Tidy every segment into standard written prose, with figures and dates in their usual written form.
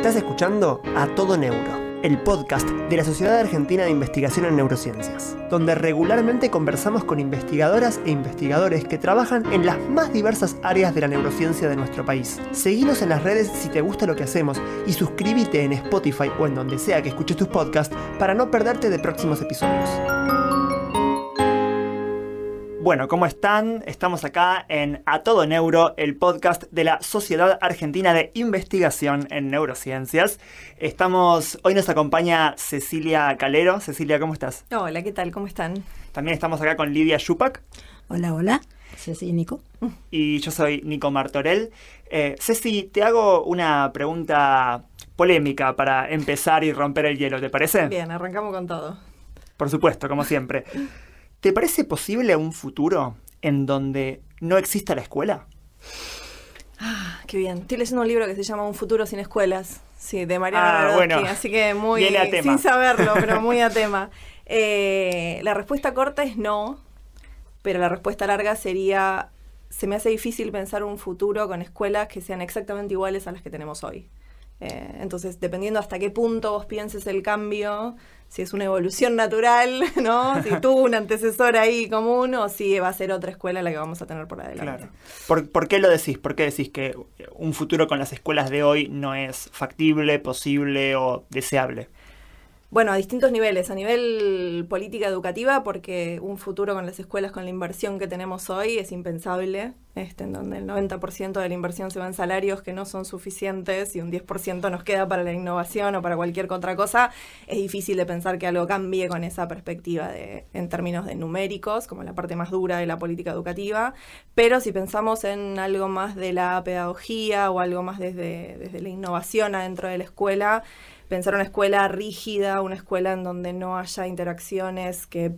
Estás escuchando A Todo Neuro, el podcast de la Sociedad Argentina de Investigación en Neurociencias, donde regularmente conversamos con investigadoras e investigadores que trabajan en las más diversas áreas de la neurociencia de nuestro país. Seguinos en las redes si te gusta lo que hacemos y suscríbete en Spotify o en donde sea que escuches tus podcasts para no perderte de próximos episodios. Bueno, ¿cómo están? Estamos acá en A Todo Neuro, el podcast de la Sociedad Argentina de Investigación en Neurociencias. Hoy nos acompaña Cecilia Calero. Cecilia, ¿cómo estás? Hola, ¿qué tal? ¿Cómo están? También estamos acá con Lidia Yupac. Hola, hola. Ceci y Nico. Y yo soy Nico Martorell. Ceci, te hago una pregunta polémica para empezar y romper el hielo, ¿te parece? Bien, arrancamos con todo. Por supuesto, como siempre. ¿Te parece posible un futuro en donde no exista la escuela? Qué bien. Estoy leyendo un libro que se llama Un futuro sin escuelas. Sí, de Mariana Narodsky, bueno, así que muy viene a tema. Sin saberlo, pero muy a tema. La respuesta corta es no, pero la respuesta larga sería: se me hace difícil pensar un futuro con escuelas que sean exactamente iguales a las que tenemos hoy. Entonces, dependiendo hasta qué punto vos pienses el cambio, si es una evolución natural, ¿no? Si tuvo un antecesor ahí común o si va a ser otra escuela la que vamos a tener por adelante. Claro. ¿Por qué lo decís? ¿Por qué decís que un futuro con las escuelas de hoy no es factible, posible o deseable? Bueno, a distintos niveles. A nivel política educativa, porque un futuro con las escuelas, con la inversión que tenemos hoy, es impensable, en donde el 90% de la inversión se va en salarios que no son suficientes y un 10% nos queda para la innovación o para cualquier otra cosa. Es difícil de pensar que algo cambie con esa perspectiva en términos de numéricos, como la parte más dura de la política educativa. Pero si pensamos en algo más de la pedagogía o algo más desde la innovación adentro de la escuela, pensar una escuela rígida, una escuela en donde no haya interacciones que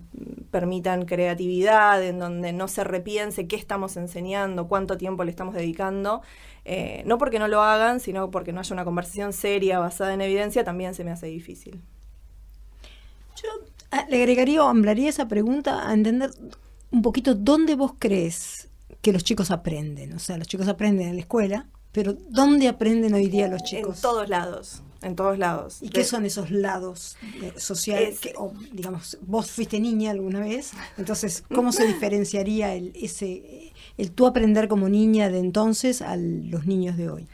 permitan creatividad, en donde no se repiense qué estamos enseñando, cuánto tiempo le estamos dedicando, no porque no lo hagan, sino porque no haya una conversación seria basada en evidencia, también se me hace difícil. Yo le agregaría o ampliaría esa pregunta a entender un poquito dónde vos crees que los chicos aprenden. O sea, los chicos aprenden en la escuela, pero ¿dónde aprenden hoy día los chicos? En todos lados. En todos lados. ¿Y qué son esos lados sociales? Digamos, vos fuiste niña alguna vez, entonces, ¿cómo se diferenciaría el tú aprender como niña de entonces a los niños de hoy?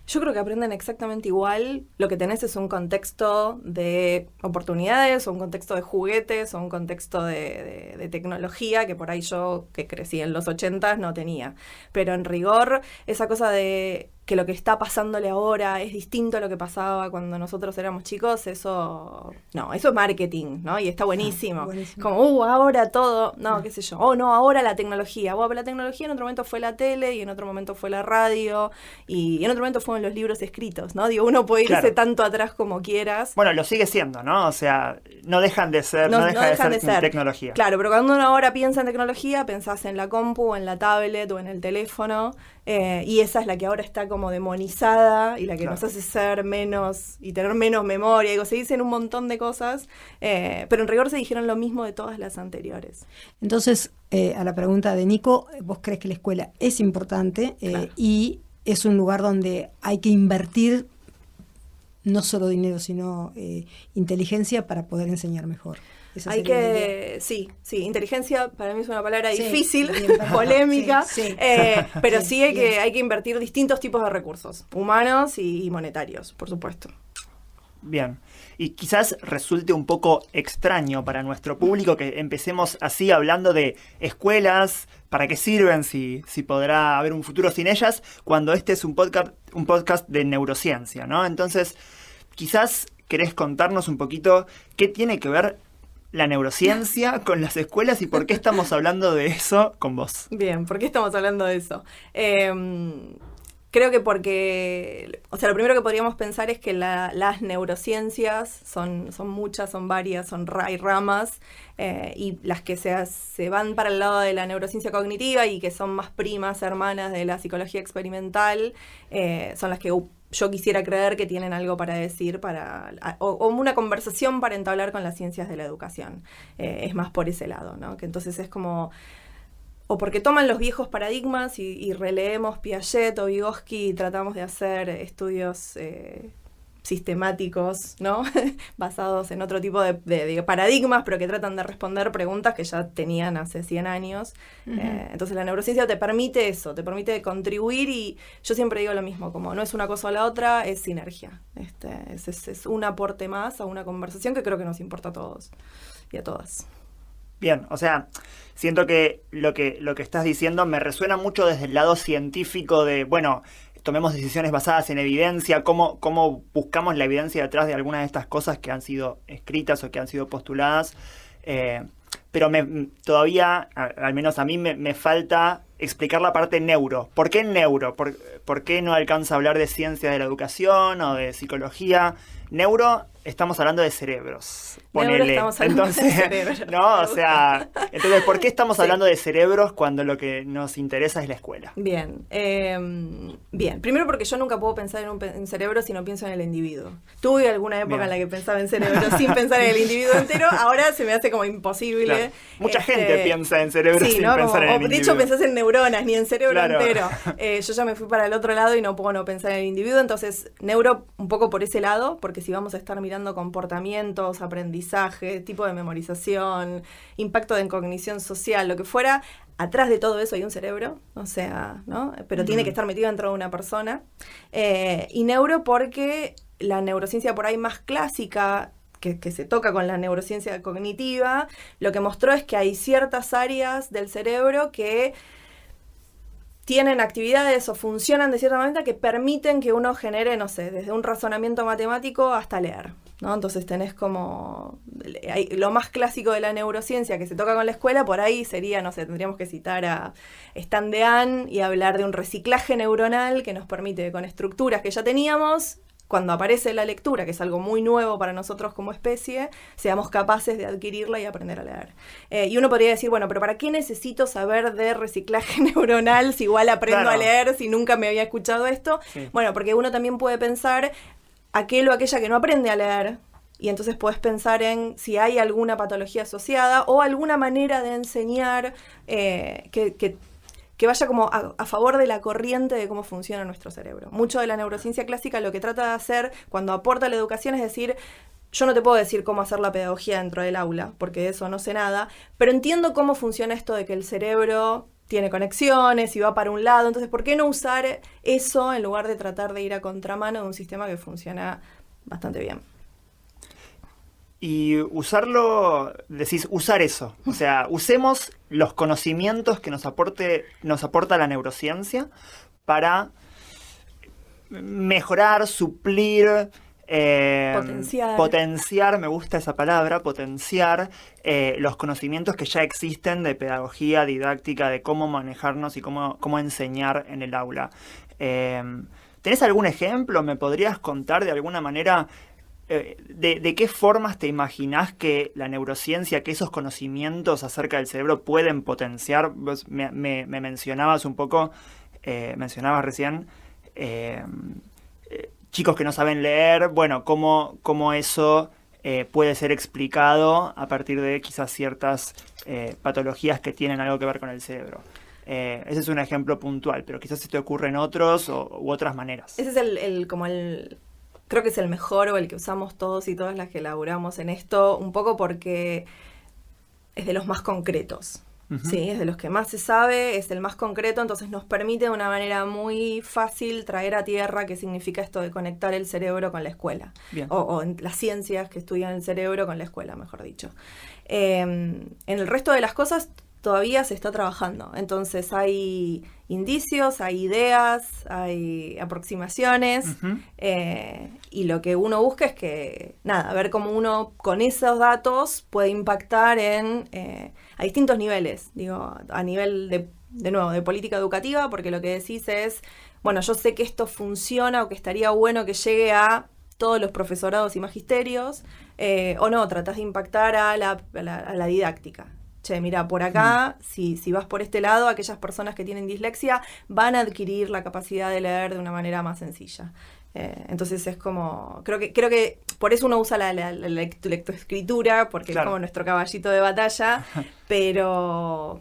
Yo creo que aprenden exactamente igual. Lo que tenés es un contexto de oportunidades, o un contexto de juguetes, o un contexto de tecnología, que por ahí yo, que crecí en los 80s, no tenía. Pero en rigor, esa cosa de que lo que está pasándole ahora es distinto a lo que pasaba cuando nosotros éramos chicos, eso es marketing, ¿no? Y está buenísimo. Buenísimo. Como, ahora todo, qué sé yo, ahora la tecnología. La tecnología en otro momento fue la tele, y en otro momento fue la radio, y en otro momento fueron los libros escritos, ¿no? Digo, uno puede irse tanto atrás como quieras. Bueno, lo sigue siendo, ¿no? O sea, no dejan de ser, no dejan de ser tecnología. Claro, pero cuando uno ahora piensa en tecnología, pensás en la compu, o en la tablet, o en el teléfono, y esa es la que ahora está como demonizada y la que nos hace ser menos y tener menos memoria. Se dicen un montón de cosas, pero en rigor se dijeron lo mismo de todas las anteriores. Entonces, a la pregunta de Nico, ¿vos crees que la escuela es importante y es un lugar donde hay que invertir no solo dinero, sino inteligencia para poder enseñar mejor? Sí, inteligencia para mí es una palabra difícil, polémica, pero sí hay que invertir distintos tipos de recursos, humanos y monetarios, por supuesto. Bien, y quizás resulte un poco extraño para nuestro público que empecemos así hablando de escuelas, para qué sirven, si podrá haber un futuro sin ellas, cuando este es un podcast de neurociencia, ¿no? Entonces, quizás querés contarnos un poquito qué tiene que ver la neurociencia con las escuelas y por qué estamos hablando de eso con vos. Bien, ¿por qué estamos hablando de eso? Creo que porque, lo primero que podríamos pensar es que las neurociencias son muchas, son varias, hay ramas, y las que se van para el lado de la neurociencia cognitiva y que son más primas, hermanas de la psicología experimental, son las que yo quisiera creer que tienen algo para decir, o una conversación para entablar con las ciencias de la educación. Es más por ese lado, ¿no? Que entonces es como, o porque toman los viejos paradigmas y releemos Piaget o Vygotsky y tratamos de hacer estudios sistemáticos, ¿no? Basados en otro tipo de paradigmas, pero que tratan de responder preguntas que ya tenían hace 100 años. Uh-huh. Entonces la neurociencia te permite eso, te permite contribuir, y yo siempre digo lo mismo, como no es una cosa o la otra, es sinergia. Es un aporte más a una conversación que creo que nos importa a todos y a todas. Bien, o sea, siento que lo que estás diciendo me resuena mucho desde el lado científico de, bueno, tomemos decisiones basadas en evidencia, cómo buscamos la evidencia detrás de algunas de estas cosas que han sido escritas o que han sido postuladas. Pero todavía, al menos a mí, me falta explicar la parte neuro. ¿Por qué neuro? ¿Por qué no alcanza a hablar de ciencia de la educación o de psicología? Neuro, estamos hablando de cerebros. Ponele. Entonces, de cerebros. No, o sea, entonces, ¿por qué estamos hablando de cerebros cuando lo que nos interesa es la escuela? Bien. Bien. Primero porque yo nunca puedo pensar en cerebro si no pienso en el individuo. Tuve alguna época en la que pensaba en cerebro sin pensar en el individuo entero. Ahora se me hace como imposible. Claro. Mucha gente piensa en cerebro sin pensar en el individuo. De hecho, pensás en neuronas, ni en cerebro entero. Yo ya me fui para el otro lado y no puedo no pensar en el individuo. Entonces, neuro un poco por ese lado, porque si vamos a estar mirando comportamientos, aprendizaje, tipo de memorización, impacto en cognición social, lo que fuera, atrás de todo eso hay un cerebro, o sea, ¿no? Pero tiene que estar metido dentro de una persona. Y neuro porque la neurociencia por ahí más clásica, que se toca con la neurociencia cognitiva, lo que mostró es que hay ciertas áreas del cerebro que tienen actividades o funcionan de cierta manera que permiten que uno genere, no sé, desde un razonamiento matemático hasta leer, ¿no? Entonces tenés como lo más clásico de la neurociencia que se toca con la escuela, por ahí sería, no sé, tendríamos que citar a Stan Dehaene y hablar de un reciclaje neuronal que nos permite, con estructuras que ya teníamos, cuando aparece la lectura, que es algo muy nuevo para nosotros como especie, seamos capaces de adquirirla y aprender a leer. Y uno podría decir, bueno, pero ¿para qué necesito saber de reciclaje neuronal si igual aprendo a leer, si nunca me había escuchado esto? Sí. Bueno, porque uno también puede pensar aquel o aquella que no aprende a leer, y entonces puedes pensar en si hay alguna patología asociada o alguna manera de enseñar que vaya como a favor de la corriente de cómo funciona nuestro cerebro. Mucho de la neurociencia clásica lo que trata de hacer cuando aporta la educación es decir, yo no te puedo decir cómo hacer la pedagogía dentro del aula, porque de eso no sé nada, pero entiendo cómo funciona esto de que el cerebro tiene conexiones y va para un lado, entonces ¿por qué no usar eso en lugar de tratar de ir a contramano de un sistema que funciona bastante bien? Y usarlo, decís, usar eso. O sea, usemos los conocimientos que nos aporta la neurociencia para mejorar, suplir, potenciar, me gusta esa palabra, potenciar los conocimientos que ya existen de pedagogía, didáctica, de cómo manejarnos y cómo enseñar en el aula. ¿Tenés algún ejemplo? ¿Me podrías contar de alguna manera de qué formas te imaginás que la neurociencia, que esos conocimientos acerca del cerebro pueden potenciar? Vos me mencionabas un poco, mencionabas recién chicos que no saben leer, bueno, cómo eso puede ser explicado a partir de quizás ciertas patologías que tienen algo que ver con el cerebro. Ese es un ejemplo puntual, pero quizás se te ocurren otros u otras maneras. Ese es creo que es el mejor o el que usamos todos y todas las que elaboramos en esto, un poco porque es de los más concretos. Uh-huh. Sí, es de los que más se sabe, es el más concreto, entonces nos permite de una manera muy fácil traer a tierra qué significa esto de conectar el cerebro con la escuela. O en las ciencias que estudian el cerebro con la escuela, mejor dicho. En el resto de las cosas todavía se está trabajando, entonces hay indicios, hay ideas, hay aproximaciones, uh-huh. Y lo que uno busca es que, a ver cómo uno con esos datos puede impactar a distintos niveles, digo, a nivel de nuevo, de política educativa, porque lo que decís es, bueno, yo sé que esto funciona o que estaría bueno que llegue a todos los profesorados y magisterios, o no, tratás de impactar a la didáctica. Che, mira, por acá, si vas por este lado, aquellas personas que tienen dislexia van a adquirir la capacidad de leer de una manera más sencilla. Entonces es como, creo que por eso uno usa la lectoescritura, porque claro, es como nuestro caballito de batalla, pero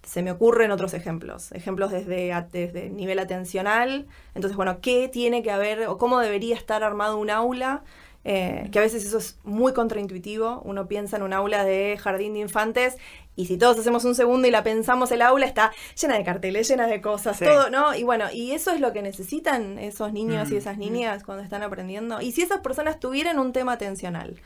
se me ocurren otros ejemplos desde nivel atencional. Entonces, bueno, ¿qué tiene que haber o cómo debería estar armado un aula? Que a veces eso es muy contraintuitivo. Uno piensa en un aula de jardín de infantes y si todos hacemos un segundo y la pensamos, el aula está llena de carteles, llena de cosas, todo, ¿no? Y bueno, y eso es lo que necesitan esos niños y esas niñas cuando están aprendiendo. Y si esas personas tuvieran un tema atencional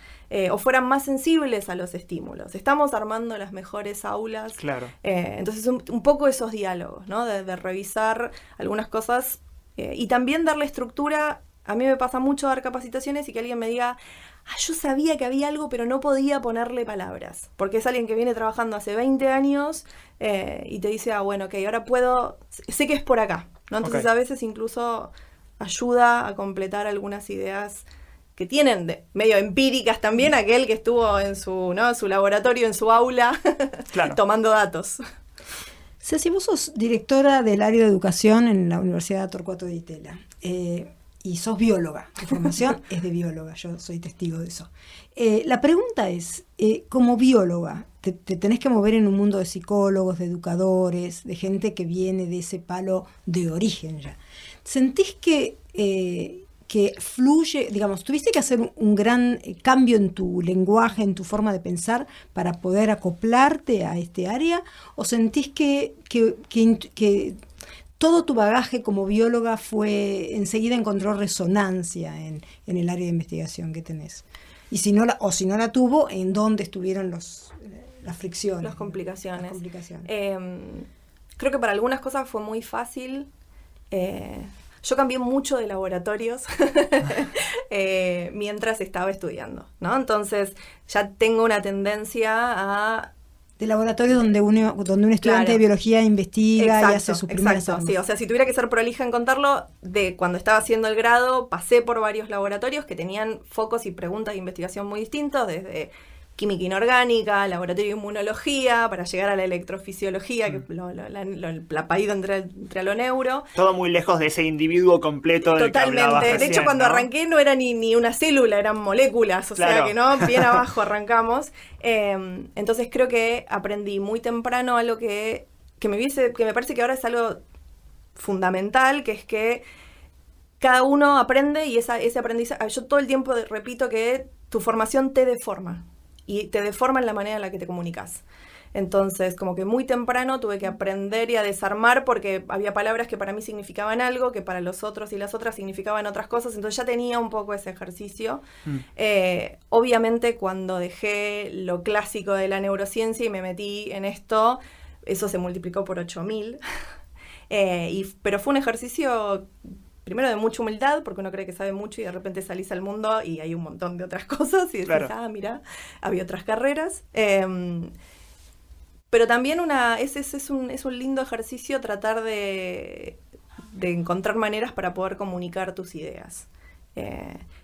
o fueran más sensibles a los estímulos, estamos armando las mejores aulas. Claro. Entonces un poco esos diálogos, ¿no? De revisar algunas cosas y también darle estructura. A mí me pasa mucho dar capacitaciones y que alguien me diga, yo sabía que había algo, pero no podía ponerle palabras. Porque es alguien que viene trabajando hace 20 años y te dice, bueno, ok, ahora sé que es por acá, ¿no? Entonces a veces incluso ayuda a completar algunas ideas que tienen medio empíricas también, aquel que estuvo en su laboratorio, en su aula, claro, tomando datos. Ceci, vos sos directora del área de educación en la Universidad Torcuato Di Itela. Y sos bióloga, tu formación es de bióloga, yo soy testigo de eso. La pregunta es, como bióloga, te tenés que mover en un mundo de psicólogos, de educadores, de gente que viene de ese palo de origen ya. ¿Sentís que fluye, digamos, tuviste que hacer un gran cambio en tu lenguaje, en tu forma de pensar para poder acoplarte a este área? ¿O sentís que todo tu bagaje como bióloga enseguida encontró resonancia en el área de investigación que tenés? Y si no la tuvo, ¿en dónde estuvieron las fricciones? Las complicaciones. Las complicaciones. Creo que para algunas cosas fue muy fácil. Yo cambié mucho de laboratorios mientras estaba estudiando, ¿no? Entonces ya tengo una tendencia a... De laboratorio donde un estudiante, claro, de biología investiga y hace sus primeras armas. Sí, o sea, si tuviera que ser prolija en contarlo, de cuando estaba haciendo el grado, pasé por varios laboratorios que tenían focos y preguntas de investigación muy distintos, desde química inorgánica, laboratorio de inmunología, para llegar a la electrofisiología, que la paído entre lo neuro. Todo muy lejos de ese individuo completo del que hablabas recién, de hecho, cuando ¿no? arranqué no era ni una célula, eran moléculas, o claro, sea que no, bien abajo arrancamos. Entonces creo que aprendí muy temprano algo que me parece que ahora es algo fundamental, que es que cada uno aprende y ese aprendizaje, yo todo el tiempo repito que tu formación te deforma. Y te deforma en la manera en la que te comunicas. Entonces, como que muy temprano tuve que aprender y a desarmar porque había palabras que para mí significaban algo, que para los otros y las otras significaban otras cosas. Entonces ya tenía un poco ese ejercicio. Obviamente, cuando dejé lo clásico de la neurociencia y me metí en esto, eso se multiplicó por 8000. Pero fue un ejercicio... Primero de mucha humildad, porque uno cree que sabe mucho y de repente salís al mundo y hay un montón de otras cosas y decís, claro, mira, había otras carreras. Pero también es un lindo ejercicio tratar de encontrar maneras para poder comunicar tus ideas.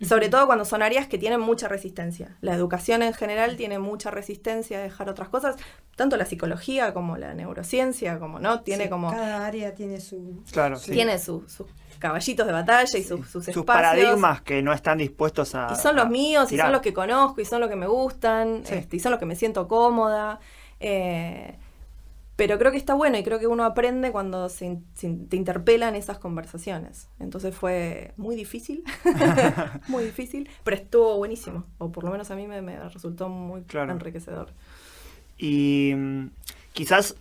Sobre todo cuando son áreas que tienen mucha resistencia. La educación en general tiene mucha resistencia a dejar otras cosas, tanto la psicología como la neurociencia, como no, tiene como... Cada área tiene su... Claro, sí. Tiene sus caballitos de batalla y sus espacios. Sus paradigmas que no están dispuestos a... Y son los míos, tirar. Y son los que conozco, y son los que me gustan, sí, y son los que me siento cómoda. Pero creo que está bueno y creo que uno aprende cuando te interpelan esas conversaciones. Entonces fue muy difícil, muy difícil, pero estuvo buenísimo. O por lo menos a mí me resultó muy enriquecedor. Y quizás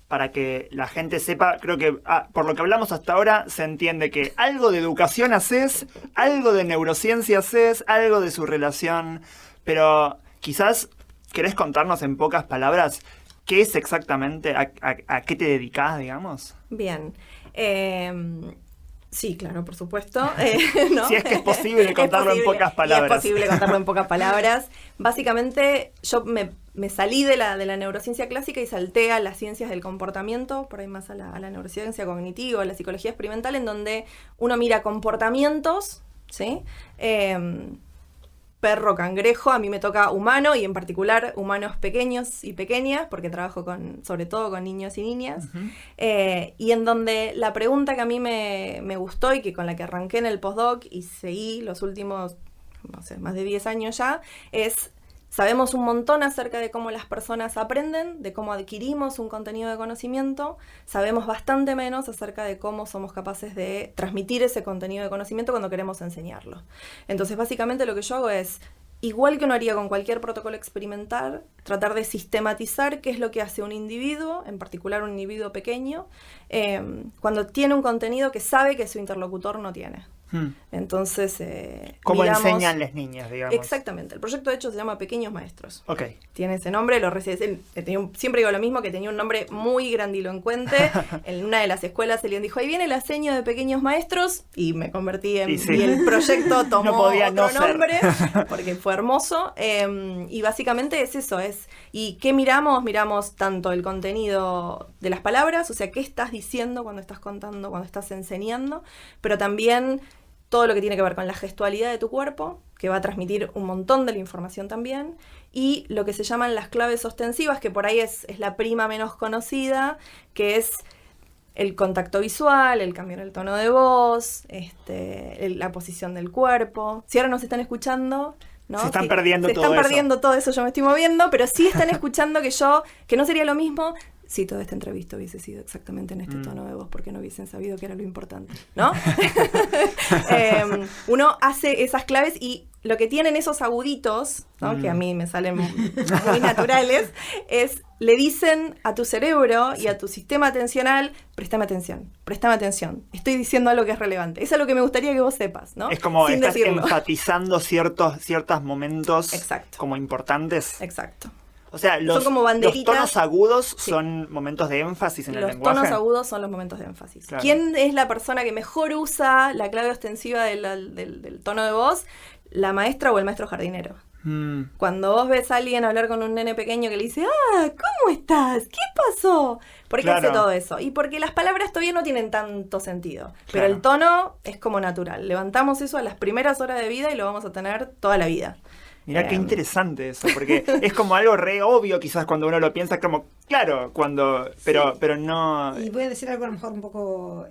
para que la gente sepa, creo que por lo que hablamos hasta ahora se entiende que algo de educación haces, algo de neurociencia haces, algo de su relación, pero quizás querés contarnos en pocas palabras qué es exactamente, a qué te dedicás, digamos. Bien. Sí, claro, por supuesto. ¿No? Si es que es posible contarlo en pocas palabras. Es posible contarlo en pocas palabras. Básicamente, yo me salí de la neurociencia clásica y salté a las ciencias del comportamiento, por ahí más a la neurociencia cognitiva, a la psicología experimental, en donde uno mira comportamientos, ¿sí? Perro, cangrejo, a mí me toca humano y en particular humanos pequeños y pequeñas, porque trabajo sobre todo con niños y niñas, y en donde la pregunta que a mí me gustó y que con la que arranqué en el postdoc y seguí los últimos, no sé, más de 10 años ya, es Sabemos un montón acerca de cómo las personas aprenden, de cómo adquirimos un contenido de conocimiento, sabemos bastante menos acerca de cómo somos capaces de transmitir ese contenido de conocimiento cuando queremos enseñarlo. Entonces, básicamente lo que yo hago es, igual que uno haría con cualquier protocolo experimental, tratar de sistematizar qué es lo que hace un individuo, en particular un individuo pequeño, cuando tiene un contenido que sabe que su interlocutor no tiene. Entonces, ¿cómo enseñan las niñas, digamos? Exactamente. El proyecto, de hecho, se llama Pequeños Maestros. Ok. Tiene ese nombre, siempre digo lo mismo, que tenía un nombre muy grandilocuente. En una de las escuelas alguien dijo, ahí viene la seño de Pequeños Maestros, y me convertí en... Y el proyecto tomó otro nombre, porque fue hermoso. Y básicamente es eso, ¿y qué miramos? Miramos tanto el contenido de las palabras, o sea, qué estás diciendo cuando estás contando, cuando estás enseñando, pero también todo lo que tiene que ver con la gestualidad de tu cuerpo, que va a transmitir un montón de la información también, y lo que se llaman las claves ostensivas, que por ahí es la prima menos conocida, que es el contacto visual, el cambio en el tono de voz, la posición del cuerpo. Si ahora nos están escuchando, ¿no? Se están perdiendo todo eso. Se están perdiendo todo eso, yo me estoy moviendo, pero sí están escuchando que no sería lo mismo si toda esta entrevista hubiese sido exactamente en este tono de voz, porque no hubiesen sabido que era lo importante, ¿no? Uno hace esas claves y lo que tienen esos aguditos, ¿no? Que a mí me salen muy naturales, le dicen a tu cerebro y a tu sistema atencional, préstame atención, estoy diciendo algo que es relevante. Eso es lo que me gustaría que vos sepas, ¿no? Es como sin estás decirlo. enfatizando ciertos momentos. Exacto. Como importantes. Exacto. O sea, son como banderitas. Los tonos agudos son momentos de énfasis en el lenguaje. Los tonos agudos son los momentos de énfasis. Claro. ¿Quién es la persona que mejor usa la clave ostensiva del tono de voz? ¿La maestra o el maestro jardinero? Cuando vos ves a alguien hablar con un nene pequeño que le dice, ¿cómo estás? ¿Qué pasó? ¿Por qué hace todo eso? Y porque las palabras todavía no tienen tanto sentido. Pero el tono es como natural. Levantamos eso a las primeras horas de vida y lo vamos a tener toda la vida. Mirá qué interesante eso, porque es como algo re obvio quizás cuando uno lo piensa, como, claro, pero no... Y voy a decir algo a lo mejor un poco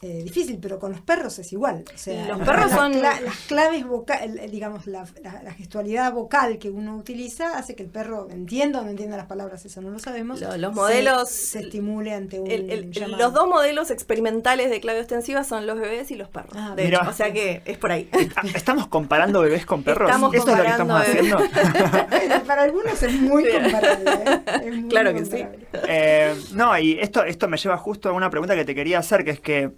difícil, pero con los perros es igual. O sea, los perros son... Las claves vocales, digamos, la gestualidad vocal que uno utiliza hace que el perro entienda o no entienda las palabras, eso no lo sabemos. Los modelos... Se estimule ante un llamado. Los dos modelos experimentales de clave ostensiva son los bebés y los perros. De hecho, o sea que es por ahí. ¿Estamos comparando bebés con perros? ¿Eso es lo que estamos haciendo? Para algunos es muy comparable. Claro que sí. No, y esto me lleva justo a una pregunta que te quería hacer, que es que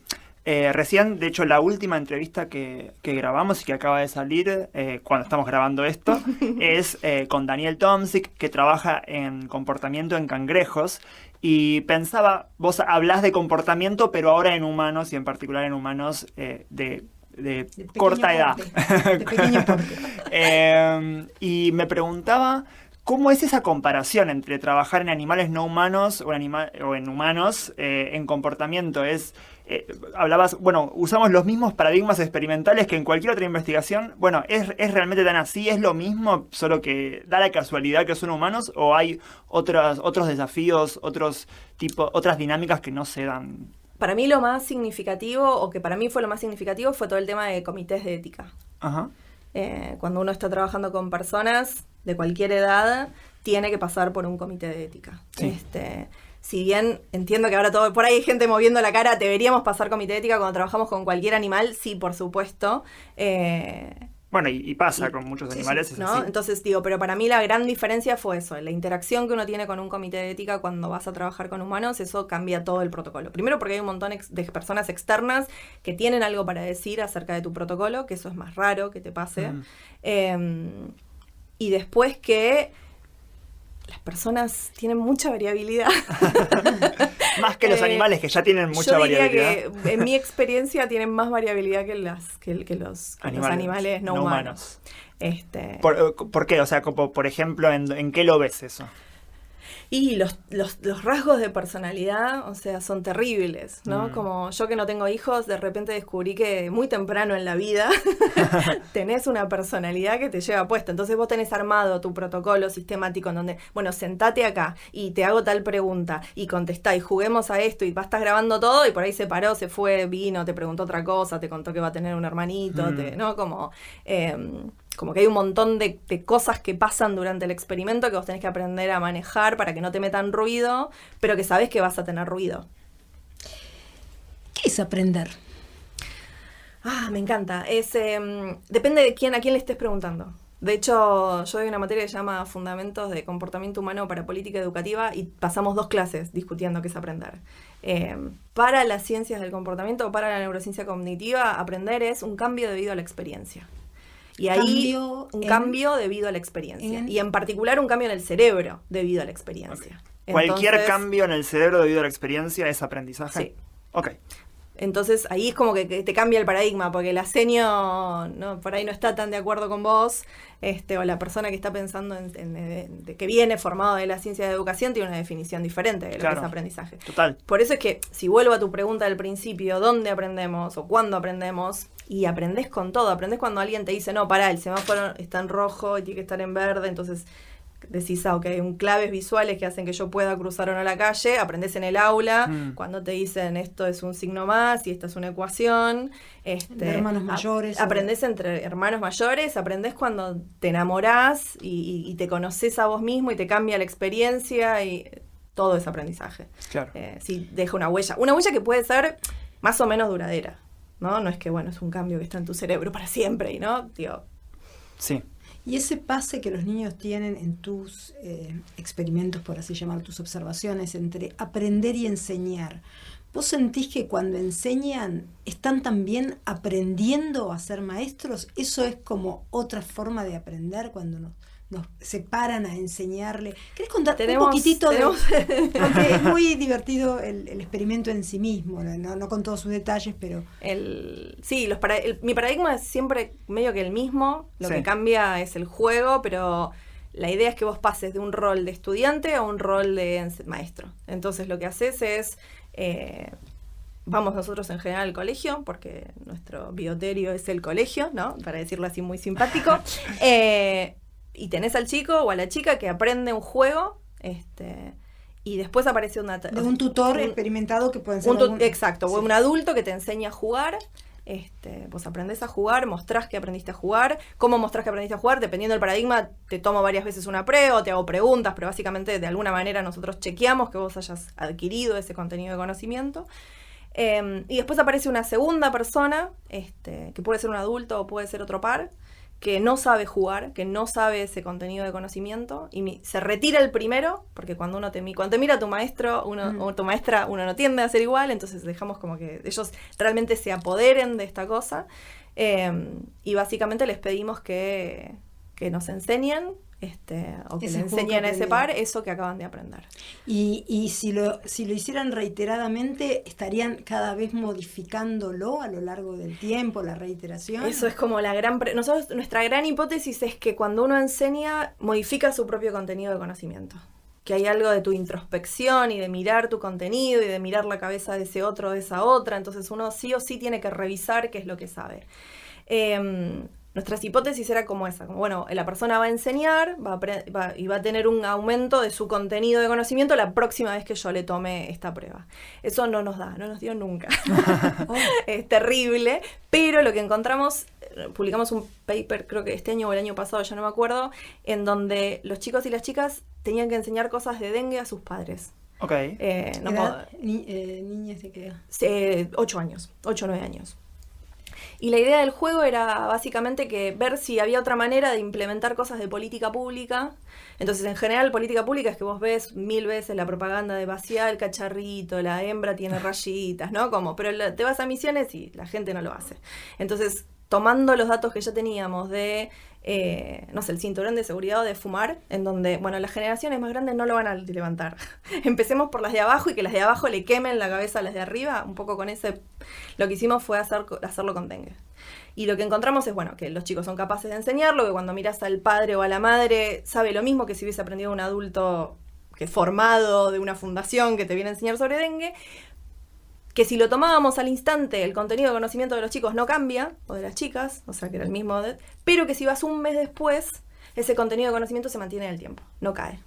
recién, de hecho, la última entrevista que grabamos y que acaba de salir cuando estamos grabando esto es con Daniel Tomzik, que trabaja en comportamiento en cangrejos. Y pensaba, vos hablás de comportamiento, pero ahora en humanos, y en particular en humanos de corta edad. De pequeño porte. Y me preguntaba, ¿cómo es esa comparación entre trabajar en animales no humanos o en humanos en comportamiento? Hablabas, usamos los mismos paradigmas experimentales que en cualquier otra investigación. Bueno, ¿es realmente tan así? ¿Es lo mismo, solo que da la casualidad que son humanos? ¿O hay otros desafíos, otras dinámicas que no se dan? Para mí lo más significativo, o que para mí fue lo más significativo, fue todo el tema de comités de ética. Ajá. Cuando uno está trabajando con personas de cualquier edad, tiene que pasar por un comité de ética. Sí. Si bien entiendo que ahora por ahí hay gente moviendo la cara, deberíamos pasar comité de ética cuando trabajamos con cualquier animal, sí, por supuesto. Bueno, y pasa con muchos animales, es ¿no? así. Entonces pero para mí la gran diferencia fue eso, la interacción que uno tiene con un comité de ética cuando vas a trabajar con humanos, eso cambia todo el protocolo. Primero porque hay un montón de personas externas que tienen algo para decir acerca de tu protocolo, que eso es más raro que te pase. Y después que las personas tienen mucha variabilidad. Más que los animales, que ya tienen mucha variabilidad. Yo diría que en mi experiencia tienen más variabilidad que los animales no humanos. ¿Por qué? O sea, como, por ejemplo, ¿en qué lo ves eso? Y los rasgos de personalidad, o sea, son terribles, ¿no? Como yo que no tengo hijos, de repente descubrí que muy temprano en la vida tenés una personalidad que te lleva puesta. Entonces vos tenés armado tu protocolo sistemático en donde, sentate acá y te hago tal pregunta y contestá y juguemos a esto y estás grabando todo y por ahí se paró, se fue, vino, te preguntó otra cosa, te contó que va a tener un hermanito, ¿no? Como... como que hay un montón de cosas que pasan durante el experimento que vos tenés que aprender a manejar para que no te metan ruido, pero que sabés que vas a tener ruido. ¿Qué es aprender? Me encanta. Depende de a quién le estés preguntando. De hecho, yo doy una materia que se llama Fundamentos de Comportamiento Humano para Política Educativa y pasamos 2 clases discutiendo qué es aprender. Para las ciencias del comportamiento o para la neurociencia cognitiva, aprender es un cambio debido a la experiencia. Y ahí cambio debido a la experiencia. Y en particular un cambio en el cerebro debido a la experiencia. Okay. ¿Cualquier cambio en el cerebro debido a la experiencia es aprendizaje? Sí. Ok. Entonces ahí es como que te cambia el paradigma, porque el asenio por ahí no está tan de acuerdo con vos, o la persona que está pensando que viene formado de la ciencia de educación tiene una definición diferente de lo que es aprendizaje. Total. Por eso es que, si vuelvo a tu pregunta del principio, ¿dónde aprendemos o cuándo aprendemos? Y aprendés con todo, aprendés cuando alguien te dice, no, pará, el semáforo está en rojo y tiene que estar en verde, entonces decís, ok, claves visuales que hacen que yo pueda cruzar o no la calle, aprendés en el aula, cuando te dicen esto es un signo más y esta es una ecuación. De hermanos mayores. Aprendés entre hermanos mayores, aprendés cuando te enamorás y te conoces a vos mismo y te cambia la experiencia y todo es aprendizaje. Claro. Sí, deja una huella que puede ser más o menos duradera, ¿no? No es que, es un cambio que está en tu cerebro para siempre, y ¿no? Digo, sí. Y ese pase que los niños tienen en tus experimentos, por así llamar, tus observaciones, entre aprender y enseñar, ¿vos sentís que cuando enseñan están también aprendiendo a ser maestros? ¿Eso es como otra forma de aprender cuando nos separan a enseñarle? ¿Querés contar un poquitito aunque es muy divertido el experimento en sí mismo, no con todos sus detalles, pero... mi paradigma es siempre medio que el mismo, lo que cambia es el juego, pero la idea es que vos pases de un rol de estudiante a un rol de maestro. Entonces lo que haces es... vamos nosotros en general al colegio, porque nuestro bioterio es el colegio, ¿no? Para decirlo así muy simpático. Y tenés al chico o a la chica que aprende un juego, y después aparece de un tutor experimentado que pueden ser exacto, o un adulto que te enseña a jugar. Vos aprendés a jugar, mostrás que aprendiste a jugar. ¿Cómo mostrás que aprendiste a jugar? Dependiendo del paradigma, te tomo varias veces una prueba o te hago preguntas, pero básicamente de alguna manera nosotros chequeamos que vos hayas adquirido ese contenido de conocimiento. Y después aparece una segunda persona, que puede ser un adulto o puede ser otro par, que no sabe jugar, que no sabe ese contenido de conocimiento, y se retira el primero, porque cuando te mira tu maestro o tu maestra, uno no tiende a ser igual, entonces dejamos como que ellos realmente se apoderen de esta cosa, y básicamente les pedimos que nos enseñen, o que le enseñen a ese par eso que acaban de aprender. Y si lo hicieran reiteradamente, ¿estarían cada vez modificándolo a lo largo del tiempo, la reiteración? Eso es como nuestra gran hipótesis es que cuando uno enseña, modifica su propio contenido de conocimiento. Que hay algo de tu introspección y de mirar tu contenido y de mirar la cabeza de ese otro, de esa otra, entonces uno sí o sí tiene que revisar qué es lo que sabe. Nuestras hipótesis era como esa, como la persona va a enseñar y va a tener un aumento de su contenido de conocimiento la próxima vez que yo le tome esta prueba. Eso no nos dio nunca. Es terrible, pero lo que encontramos, publicamos un paper, creo que este año o el año pasado, ya no me acuerdo, en donde los chicos y las chicas tenían que enseñar cosas de dengue a sus padres. Ok. ¿Niñas de qué edad? 8 años, 8 o 9 años. Y la idea del juego era básicamente ver si había otra manera de implementar cosas de política pública. Entonces, en general, política pública es que vos ves 1000 veces la propaganda de vaciar el cacharrito, la hembra tiene rayitas, ¿no? Pero te vas a misiones y la gente no lo hace. Entonces, tomando los datos que ya teníamos de, el cinturón de seguridad o de fumar, en donde, las generaciones más grandes no lo van a levantar. Empecemos por las de abajo y que las de abajo le quemen la cabeza a las de arriba, un poco con ese... Lo que hicimos fue hacerlo con dengue. Y lo que encontramos es, que los chicos son capaces de enseñarlo, que cuando miras al padre o a la madre, sabe lo mismo que si hubiese aprendido un adulto que formado de una fundación que te viene a enseñar sobre dengue, que si lo tomábamos al instante, el contenido de conocimiento de los chicos no cambia, o de las chicas, o sea que era el mismo, pero que si vas un mes después, ese contenido de conocimiento se mantiene en el tiempo, no cae.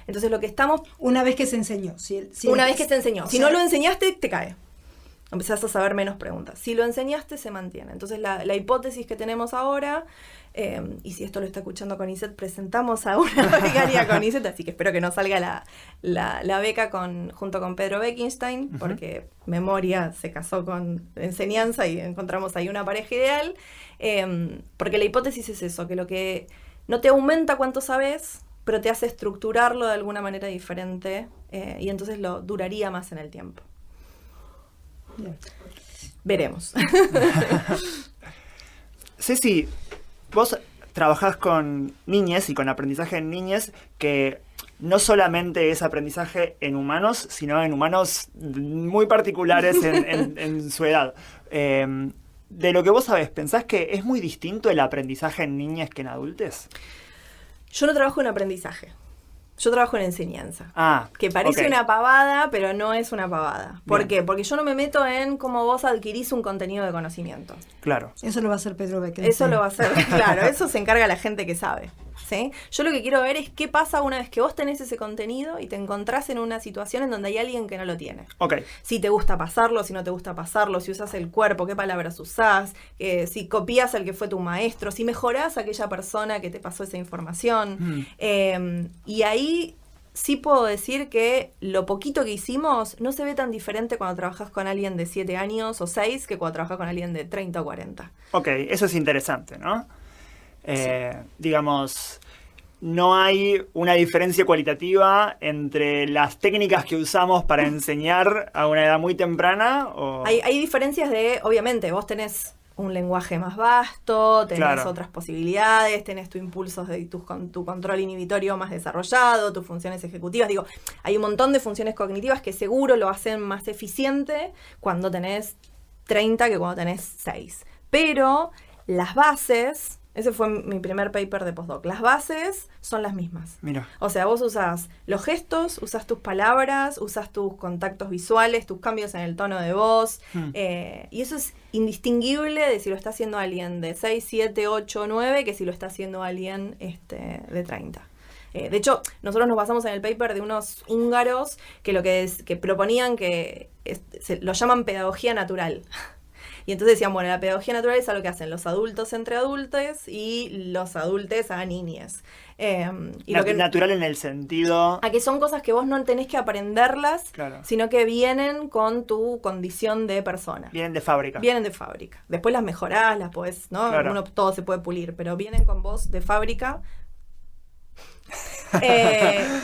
Entonces lo que estamos... Una vez que se enseñó. Una vez que se enseñó. Si no lo enseñaste, te cae. Empezás a saber menos preguntas. Si lo enseñaste, se mantiene. Entonces la hipótesis que tenemos ahora, y si esto lo está escuchando CONICET, presentamos a una becaria CONICET, así que espero que no salga la beca junto con Pedro Beckenstein, porque Memoria se casó con enseñanza y encontramos ahí una pareja ideal, porque la hipótesis es eso, que lo que no te aumenta cuánto sabes, pero te hace estructurarlo de alguna manera diferente, y entonces lo duraría más en el tiempo. Bien. Veremos. Ceci, vos trabajás con niñes y con aprendizaje en niñes que no solamente es aprendizaje en humanos, sino en humanos muy particulares en su edad. De lo que vos sabés, ¿pensás que es muy distinto el aprendizaje en niñas que en adultos? Yo no trabajo en aprendizaje. Yo trabajo en enseñanza. Que parece ok. una pavada, pero no es una pavada. ¿Por Bien. qué? Porque yo no me meto en cómo vos adquirís un contenido de conocimiento. Claro. Eso lo va a hacer Pedro Beckenstein. Eso lo va a hacer, claro, eso se encarga la gente que sabe. ¿Sí? Yo lo que quiero ver es qué pasa una vez que vos tenés ese contenido y te encontrás en una situación en donde hay alguien que no lo tiene. Ok. Si te gusta pasarlo, si no te gusta pasarlo, si usás el cuerpo, qué palabras usás, si copias al que fue tu maestro, si mejorás a aquella persona que te pasó esa información. Y ahí sí puedo decir que lo poquito que hicimos no se ve tan diferente cuando trabajas con alguien de 7 años o 6 que cuando trabajas con alguien de 30 o 40. Ok, eso es interesante, ¿no? Sí. Digamos, no hay una diferencia cualitativa entre las técnicas que usamos para enseñar a una edad muy temprana o... Hay diferencias de, obviamente, vos tenés un lenguaje más vasto, tenés Claro. otras posibilidades, tenés tu impulsos de tu control inhibitorio más desarrollado, tus funciones ejecutivas. Digo, hay un montón de funciones cognitivas que seguro lo hacen más eficiente cuando tenés 30 que cuando tenés 6. Pero las bases, ese fue mi primer paper de postdoc, las bases son las mismas. Mira. O sea, vos usás los gestos, usás tus palabras, usás tus contactos visuales, tus cambios en el tono de voz, y eso es indistinguible de si lo está haciendo alguien de 6, 7, 8, 9 que si lo está haciendo alguien de 30. De hecho, nosotros nos basamos en el paper de unos húngaros que proponían que lo llaman pedagogía natural. Y entonces decían, bueno, la pedagogía natural es algo que hacen los adultos entre adultos y los adultos a niñes. Natural en el sentido... A que son cosas que vos no tenés que aprenderlas, Claro. sino que vienen con tu condición de persona. Vienen de fábrica. Vienen de fábrica. Después las mejorás, las podés, ¿no? Claro. Todo se puede pulir, pero vienen con vos de fábrica.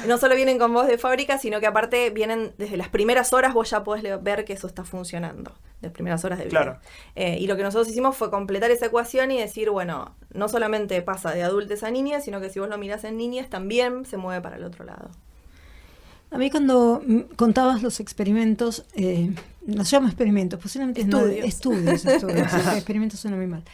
No solo vienen con vos de fábrica, sino que aparte vienen desde las primeras horas, vos ya podés ver que eso está funcionando, de las primeras horas de vida. Claro. Y lo que nosotros hicimos fue completar esa ecuación y decir, bueno, no solamente pasa de adultos a niñas, sino que si vos lo mirás en niñas, también se mueve para el otro lado. A mí cuando contabas los experimentos, los llamo experimentos, posiblemente estudios, experimentos suena muy mal.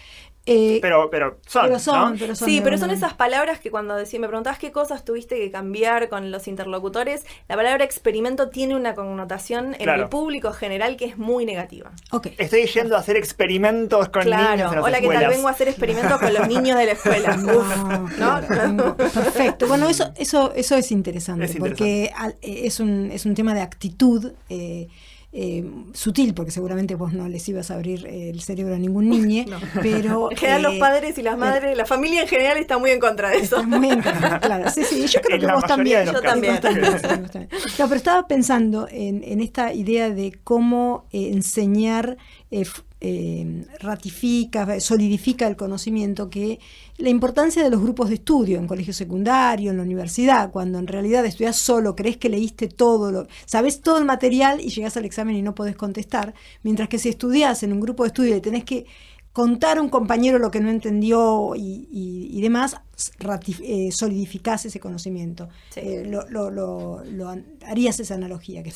Pero son, ¿no? Sí, pero son esas palabras que cuando me preguntabas qué cosas tuviste que cambiar con los interlocutores, la palabra experimento tiene una connotación en el público general que es muy negativa. Okay. Estoy yendo a hacer experimentos con niños en las Hola, ¿qué escuelas? tal? Vengo a hacer experimentos con los niños de la escuela. ¿No? Perfecto. Bueno, eso es interesante, porque es un tema de actitud sutil, porque seguramente vos no les ibas a abrir el cerebro a ningún niño, no. Pero... En general los padres y las madres, la familia en general está muy en contra de eso. Está muy en contra, claro. Sí, yo creo que vos también. Yo también. No, pero estaba pensando en esta idea de cómo enseñar ratifica, solidifica el conocimiento, que la importancia de los grupos de estudio en colegio secundario, en la universidad, cuando en realidad estudias solo, crees que leíste todo, sabes todo el material y llegas al examen y no podés contestar, mientras que si estudias en un grupo de estudio y tenés que contar a un compañero lo que no entendió y demás, solidificás ese conocimiento. Sí. Harías esa analogía, que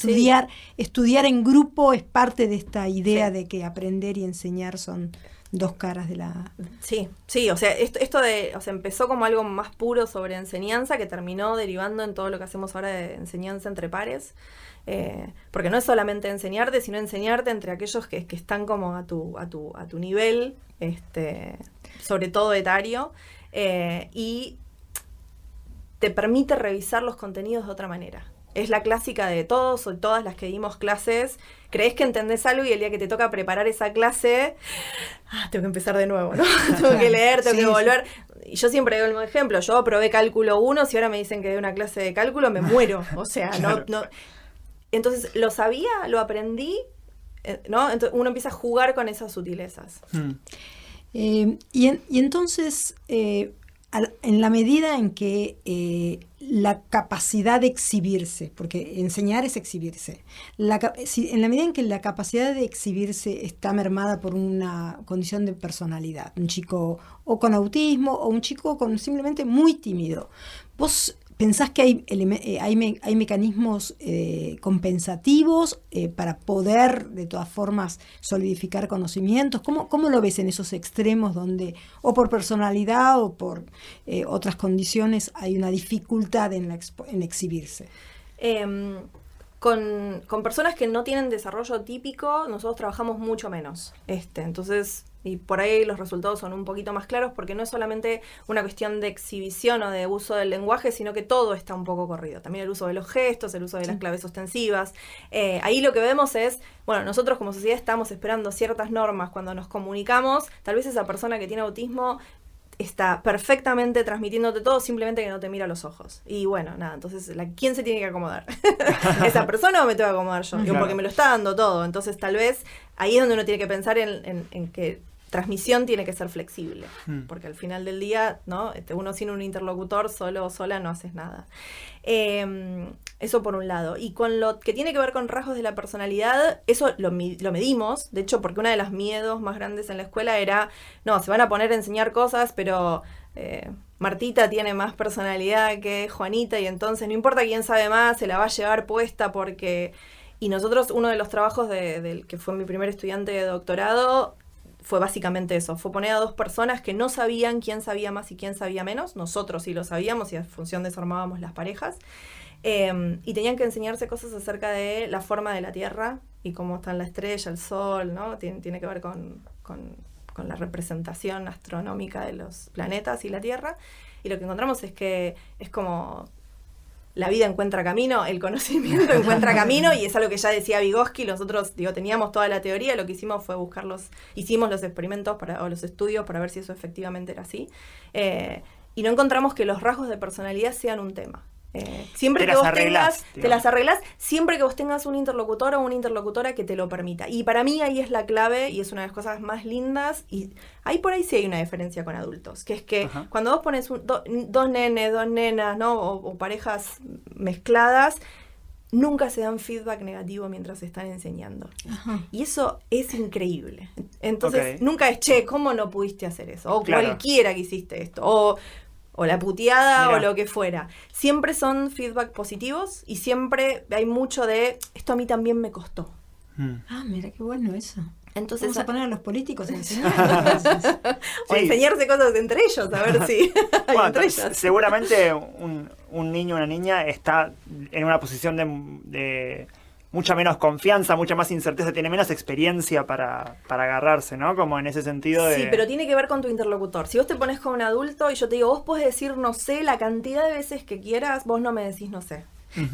estudiar en grupo es parte de esta idea de que aprender y enseñar son dos caras de la... Sí, o sea, empezó como algo más puro sobre enseñanza que terminó derivando en todo lo que hacemos ahora de enseñanza entre pares. Porque no es solamente enseñarte, sino enseñarte entre aquellos que están como a tu nivel, sobre todo etario, y te permite revisar los contenidos de otra manera. Es la clásica de todos o todas las que dimos clases. Crees que entendés algo y el día que te toca preparar esa clase, tengo que empezar de nuevo, ¿no? Tengo que leer, tengo que volver. Y yo siempre doy el mismo ejemplo. Yo aprobé cálculo 1, si ahora me dicen que doy una clase de cálculo, me muero. O sea, claro. no. Entonces, lo sabía, lo aprendí, ¿no? Entonces, uno empieza a jugar con esas sutilezas. Y entonces, en la medida en que la capacidad de exhibirse, porque enseñar es exhibirse, en la medida en que la capacidad de exhibirse está mermada por una condición de personalidad, un chico o con autismo o un chico simplemente muy tímido, ¿vos pensás que hay mecanismos compensativos para poder, de todas formas, solidificar conocimientos? ¿Cómo lo ves en esos extremos donde, o por personalidad o por otras condiciones, hay una dificultad en exhibirse? Con personas que no tienen desarrollo típico, nosotros trabajamos mucho menos. Entonces, y por ahí los resultados son un poquito más claros, porque no es solamente una cuestión de exhibición o de uso del lenguaje, sino que todo está un poco corrido. También el uso de los gestos, el uso de las claves ostensivas. Ahí lo que vemos es, bueno, nosotros como sociedad estamos esperando ciertas normas cuando nos comunicamos. Tal vez esa persona que tiene autismo está perfectamente transmitiéndote todo, simplemente que no te mira a los ojos. Y bueno, nada, entonces, ¿quién se tiene que acomodar? ¿Esa persona o me tengo que acomodar yo? Claro. Porque me lo está dando todo. Entonces, tal vez, ahí es donde uno tiene que pensar en que transmisión tiene que ser flexible. Porque al final del día, ¿no? Uno sin un interlocutor, solo o sola, no haces nada. Eso por un lado. Y con lo que tiene que ver con rasgos de la personalidad, eso lo medimos. De hecho, porque uno de los miedos más grandes en la escuela era, no, se van a poner a enseñar cosas, pero Martita tiene más personalidad que Juanita, y entonces no importa quién sabe más, se la va a llevar puesta porque... Y nosotros, uno de los trabajos del que fue mi primer estudiante de doctorado, fue básicamente eso, fue poner a dos personas que no sabían quién sabía más y quién sabía menos. Nosotros sí lo sabíamos y en función de eso armábamos las parejas. Y tenían que enseñarse cosas acerca de la forma de la Tierra y cómo están la estrella, el Sol, ¿no? Tiene que ver con la representación astronómica de los planetas y la Tierra. Y lo que encontramos es que es como... La vida encuentra camino, el conocimiento encuentra camino, y es algo que ya decía Vygotsky. Nosotros, teníamos toda la teoría, lo que hicimos fue hicimos los experimentos o los estudios para ver si eso efectivamente era así. Y no encontramos que los rasgos de personalidad sean un tema. Siempre que vos te las arreglás, siempre que vos tengas un interlocutor o una interlocutora que te lo permita. Y para mí ahí es la clave, y es una de las cosas más lindas, y ahí por ahí sí hay una diferencia con adultos, que es que cuando vos pones dos nenes, dos nenas, ¿no? o parejas mezcladas, nunca se dan feedback negativo mientras están enseñando. Y eso es increíble. Entonces, nunca es, che, ¿cómo no pudiste hacer eso? O cualquiera que hiciste esto, o la puteada, o lo que fuera. Siempre son feedback positivos, y siempre hay mucho de, esto a mí también me costó. Mira qué bueno eso. Entonces, vamos a poner a los políticos a enseñar. O enseñarse cosas entre ellos, a ver si bueno, entre ellos. Seguramente un niño o una niña está en una posición de mucha menos confianza, mucha más incerteza, tiene menos experiencia para agarrarse, ¿no? Como en ese sentido de... Sí, pero tiene que ver con tu interlocutor. Si vos te pones con un adulto y yo te digo, vos podés decir no sé la cantidad de veces que quieras, vos no me decís no sé.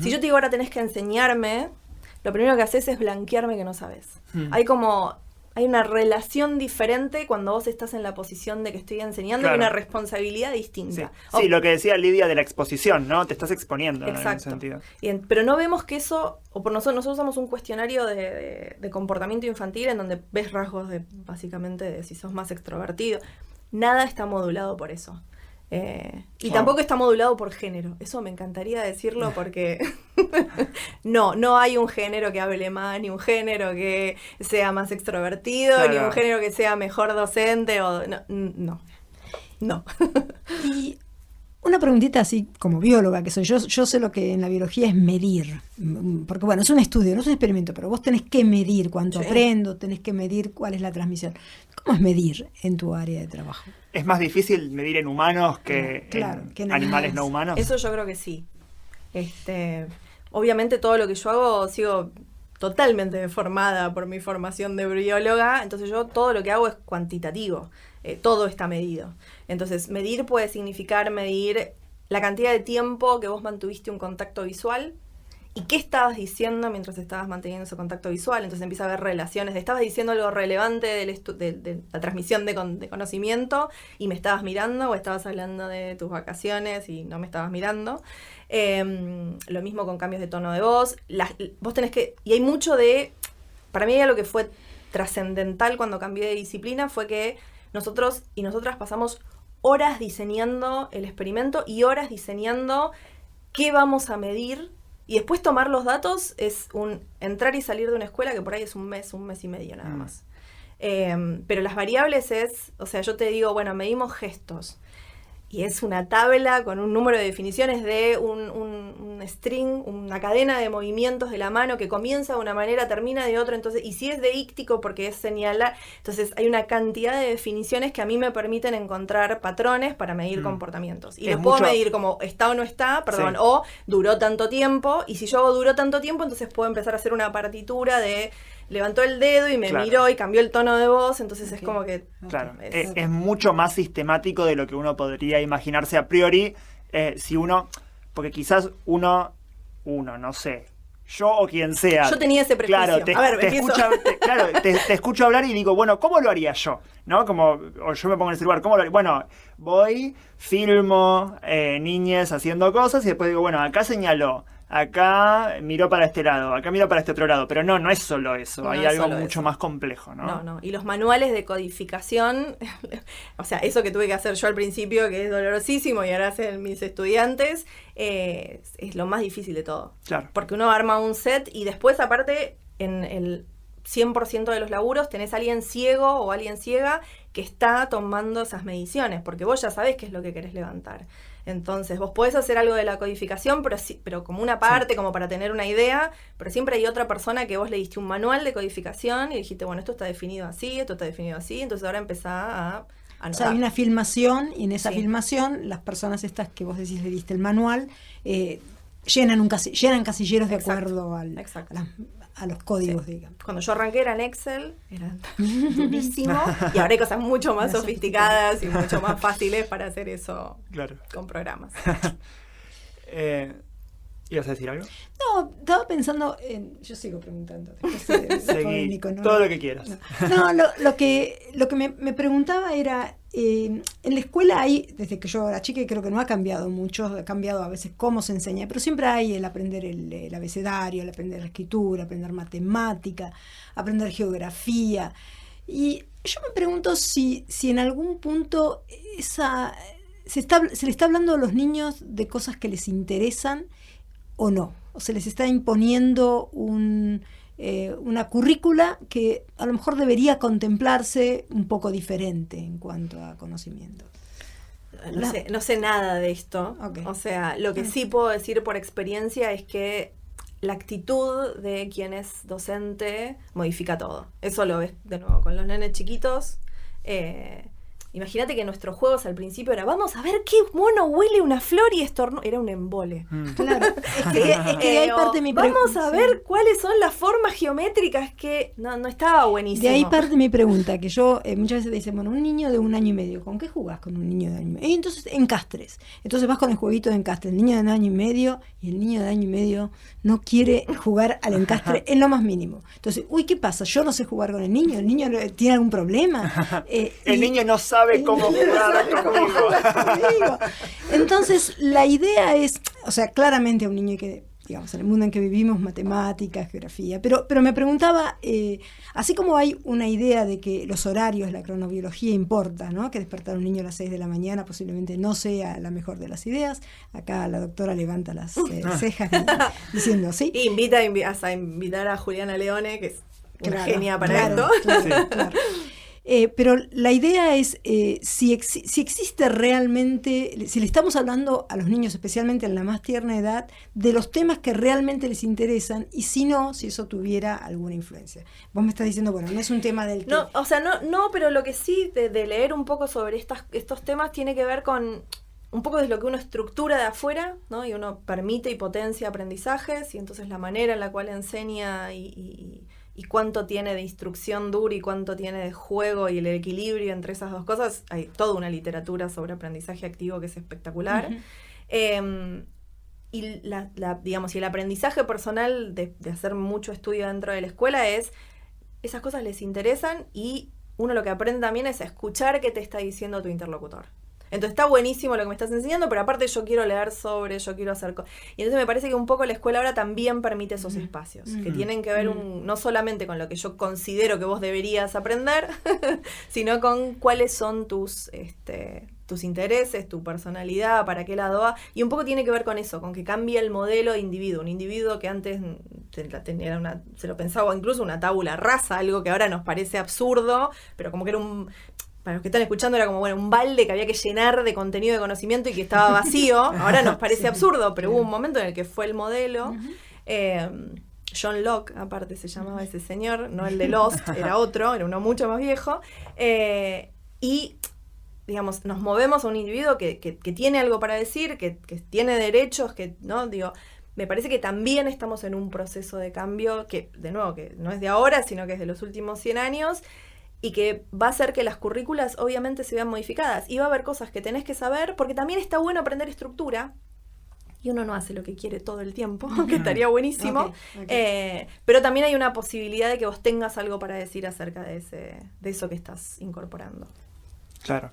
Si yo te digo ahora tenés que enseñarme, lo primero que haces es blanquearme que no sabes. Hay una relación diferente cuando vos estás en la posición de que estoy enseñando, y una responsabilidad distinta. Sí, lo que decía Lidia de la exposición, ¿no? Te estás exponiendo. Exacto. En ese sentido. Pero no vemos que eso, o por nosotros usamos un cuestionario de comportamiento infantil en donde ves rasgos básicamente de si sos más extrovertido. Nada está modulado por eso. Y tampoco está modulado por género. Eso me encantaría decirlo, porque no hay un género que hable más, ni un género que sea más extrovertido, ni un género que sea mejor docente, no. Y una preguntita así, como bióloga que soy, yo sé lo que en la biología es medir, porque bueno, es un estudio, no es un experimento, pero vos tenés que medir cuánto aprendo, tenés que medir cuál es la transmisión. ¿Cómo es medir en tu área de trabajo? ¿Es más difícil medir en humanos que en animales no humanos? Eso yo creo que sí. Obviamente todo lo que yo hago, sigo totalmente deformada por mi formación de bióloga, entonces yo todo lo que hago es cuantitativo, todo está medido. Entonces medir puede significar medir la cantidad de tiempo que vos mantuviste un contacto visual ¿Y qué estabas diciendo mientras estabas manteniendo ese contacto visual? Entonces empieza a haber relaciones. Estabas diciendo algo relevante de la transmisión de conocimiento y me estabas mirando, o estabas hablando de tus vacaciones y no me estabas mirando. Lo mismo con cambios de tono de voz. Vos tenés que... Y hay mucho de... Para mí lo que fue trascendental cuando cambié de disciplina fue que nosotros y nosotras pasamos horas diseñando el experimento y horas diseñando qué vamos a medir. Y después tomar los datos es un entrar y salir de una escuela que por ahí es un mes y medio nada más. Pero las variables es, o sea, yo te digo, bueno, medimos gestos. Y es una tabla con un número de definiciones de un string, una cadena de movimientos de la mano que comienza de una manera, termina de otra. Entonces, y si es deíctico porque es señalar, entonces hay una cantidad de definiciones que a mí me permiten encontrar patrones para medir comportamientos. Y los puedo medir como está o no está, perdón, sí. O duró tanto tiempo. Y si yo hago duró tanto tiempo, entonces puedo empezar a hacer una partitura de... Levantó el dedo y me miró y cambió el tono de voz, entonces es como que... Claro, es mucho más sistemático de lo que uno podría imaginarse a priori, si uno... Porque quizás uno, no sé, yo o quien sea... Yo tenía ese prejuicio. Claro, te escucho hablar y digo, bueno, ¿cómo lo haría yo? ¿No? Como, o yo me pongo en ese lugar, ¿cómo lo haría? Bueno, voy, filmo niñes haciendo cosas y después digo, bueno, acá señaló. Acá miró para este lado, acá miró para este otro lado, pero no es solo eso, no hay algo mucho más complejo, ¿no? No, y los manuales de codificación, o sea, eso que tuve que hacer yo al principio, que es dolorosísimo, y ahora hacen mis estudiantes, es lo más difícil de todo. Claro. Porque uno arma un set y después, aparte, en el 100% de los laburos tenés a alguien ciego o alguien ciega que está tomando esas mediciones, porque vos ya sabés qué es lo que querés levantar. Entonces, vos podés hacer algo de la codificación, pero como una parte, como para tener una idea, pero siempre hay otra persona que vos le diste un manual de codificación y dijiste, bueno, esto está definido así, esto está definido así, entonces ahora empezá a anotar. O sea, hay una filmación y en esa filmación las personas estas que vos decís le diste el manual llenan casilleros de acuerdo a los códigos, digamos. Cuando yo arranqué era en Excel, era durísimo, y ahora hay cosas mucho más sofisticadas y mucho más fáciles para hacer eso con programas. ¿Ibas a decir algo? No, estaba pensando en... Yo sigo preguntando. Seguí, todo lo que quieras. No, lo que me preguntaba era... en la escuela hay, desde que yo era chica, y creo que no ha cambiado mucho, ha cambiado a veces cómo se enseña, pero siempre hay el aprender el abecedario, el aprender la escritura, aprender matemática, aprender geografía. Y yo me pregunto si en algún punto se le está hablando a los niños de cosas que les interesan o no, o se les está imponiendo una currícula que a lo mejor debería contemplarse un poco diferente en cuanto a conocimiento. No sé nada de esto. Okay. O sea, lo que sí puedo decir por experiencia es que la actitud de quien es docente modifica todo. Eso lo ves de nuevo con los nenes chiquitos. Imagínate que nuestros juegos al principio era, vamos a ver qué mono huele una flor y estornuda. Era un embole. Claro. Es que hay parte de mi vamos a ver cuáles son las formas geométricas que... No estaba buenísimo. De ahí parte de mi pregunta, que yo muchas veces dicen, bueno, un niño de 1 año y medio, ¿con qué jugás con un niño de 1 año y medio? Y entonces encastres. Entonces vas con el jueguito de encastre. El niño de 1 año y medio y el niño de 1 año y medio no quiere jugar al encastre en lo más mínimo. Entonces, ¿qué pasa? Yo no sé jugar con el niño tiene algún problema. El niño no sabe cómo jugar conmigo. Entonces, la idea es, o sea, claramente a un niño que, digamos, en el mundo en que vivimos, matemáticas, geografía, pero me preguntaba, así como hay una idea de que los horarios, la cronobiología importa, ¿no? Que despertar a un niño a las 6 de la mañana posiblemente no sea la mejor de las ideas. Acá la doctora levanta las cejas diciendo sí. Y invita a invitar a Juliana Leone, que es una genia para esto. Claro. Pero la idea es si existe realmente, si le estamos hablando a los niños, especialmente en la más tierna edad, de los temas que realmente les interesan, y si no, si eso tuviera alguna influencia. Vos me estás diciendo, bueno, no es un tema del... No, o sea, no, pero lo que sí de leer un poco sobre estos temas tiene que ver con un poco de lo que uno estructura de afuera, ¿no? Y uno permite y potencia aprendizajes, y entonces la manera en la cual enseña y cuánto tiene de instrucción dura y cuánto tiene de juego y el equilibrio entre esas dos cosas. Hay toda una literatura sobre aprendizaje activo que es espectacular. Uh-huh. y digamos, y el aprendizaje personal de hacer mucho estudio dentro de la escuela es, esas cosas les interesan y uno lo que aprende también es a escuchar qué te está diciendo tu interlocutor. Entonces está buenísimo lo que me estás enseñando, pero aparte yo quiero leer yo quiero hacer cosas. Y entonces me parece que un poco la escuela ahora también permite esos espacios, que tienen que ver no solamente con lo que yo considero que vos deberías aprender, sino con cuáles son tus intereses, tu personalidad, para qué lado va. Y un poco tiene que ver con eso, con que cambie el modelo de individuo. Un individuo que antes se lo pensaba incluso una tabula rasa, algo que ahora nos parece absurdo, pero como que era para los que están escuchando era como, un balde que había que llenar de contenido de conocimiento y que estaba vacío. Ahora nos parece absurdo, pero hubo un momento en el que fue el modelo. John Locke, aparte se llamaba ese señor, no el de Lost, era otro, era uno mucho más viejo. Y digamos, nos movemos a un individuo que tiene algo para decir, que tiene derechos, me parece que también estamos en un proceso de cambio que, de nuevo, que no es de ahora, sino que es de los últimos 100 años, y que va a hacer que las currículas obviamente se vean modificadas. Y va a haber cosas que tenés que saber, porque también está bueno aprender estructura, y uno no hace lo que quiere todo el tiempo, que estaría buenísimo. Okay. Pero también hay una posibilidad de que vos tengas algo para decir acerca de eso que estás incorporando. Claro.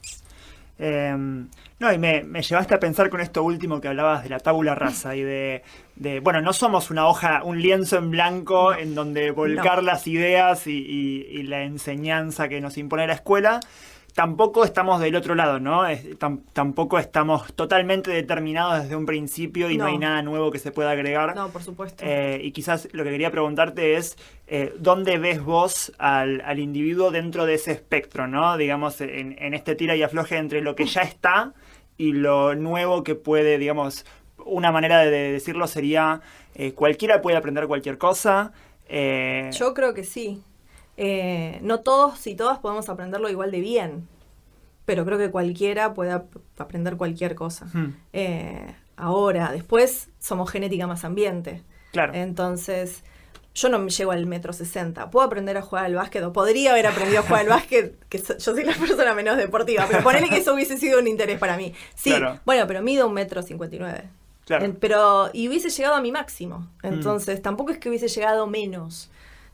No, y me llevaste a pensar con esto último que hablabas de la tabula rasa y de no somos una hoja, un lienzo en blanco en donde volcar las ideas y la enseñanza que nos impone la escuela. Tampoco estamos del otro lado, ¿no? Tampoco estamos totalmente determinados desde un principio y no hay nada nuevo que se pueda agregar. No, por supuesto. Y quizás lo que quería preguntarte es, ¿dónde ves vos al individuo dentro de ese espectro, ¿no? Digamos, en este tira y afloje entre lo que ya está y lo nuevo que puede, digamos, una manera de decirlo sería, cualquiera puede aprender cualquier cosa. Yo creo que sí. No todos y todas podemos aprenderlo igual de bien, pero creo que cualquiera puede aprender cualquier cosa. Ahora, después somos genética más ambiente. Claro. Entonces, yo no me llego al 1,60 m. Puedo aprender a jugar al básquet, o podría haber aprendido a jugar al básquet, que yo soy la persona menos deportiva, pero ponele que eso hubiese sido un interés para mí. Sí, claro. Bueno, pero mido 1,59 m. Claro. Y hubiese llegado a mi máximo. Entonces, tampoco es que hubiese llegado menos.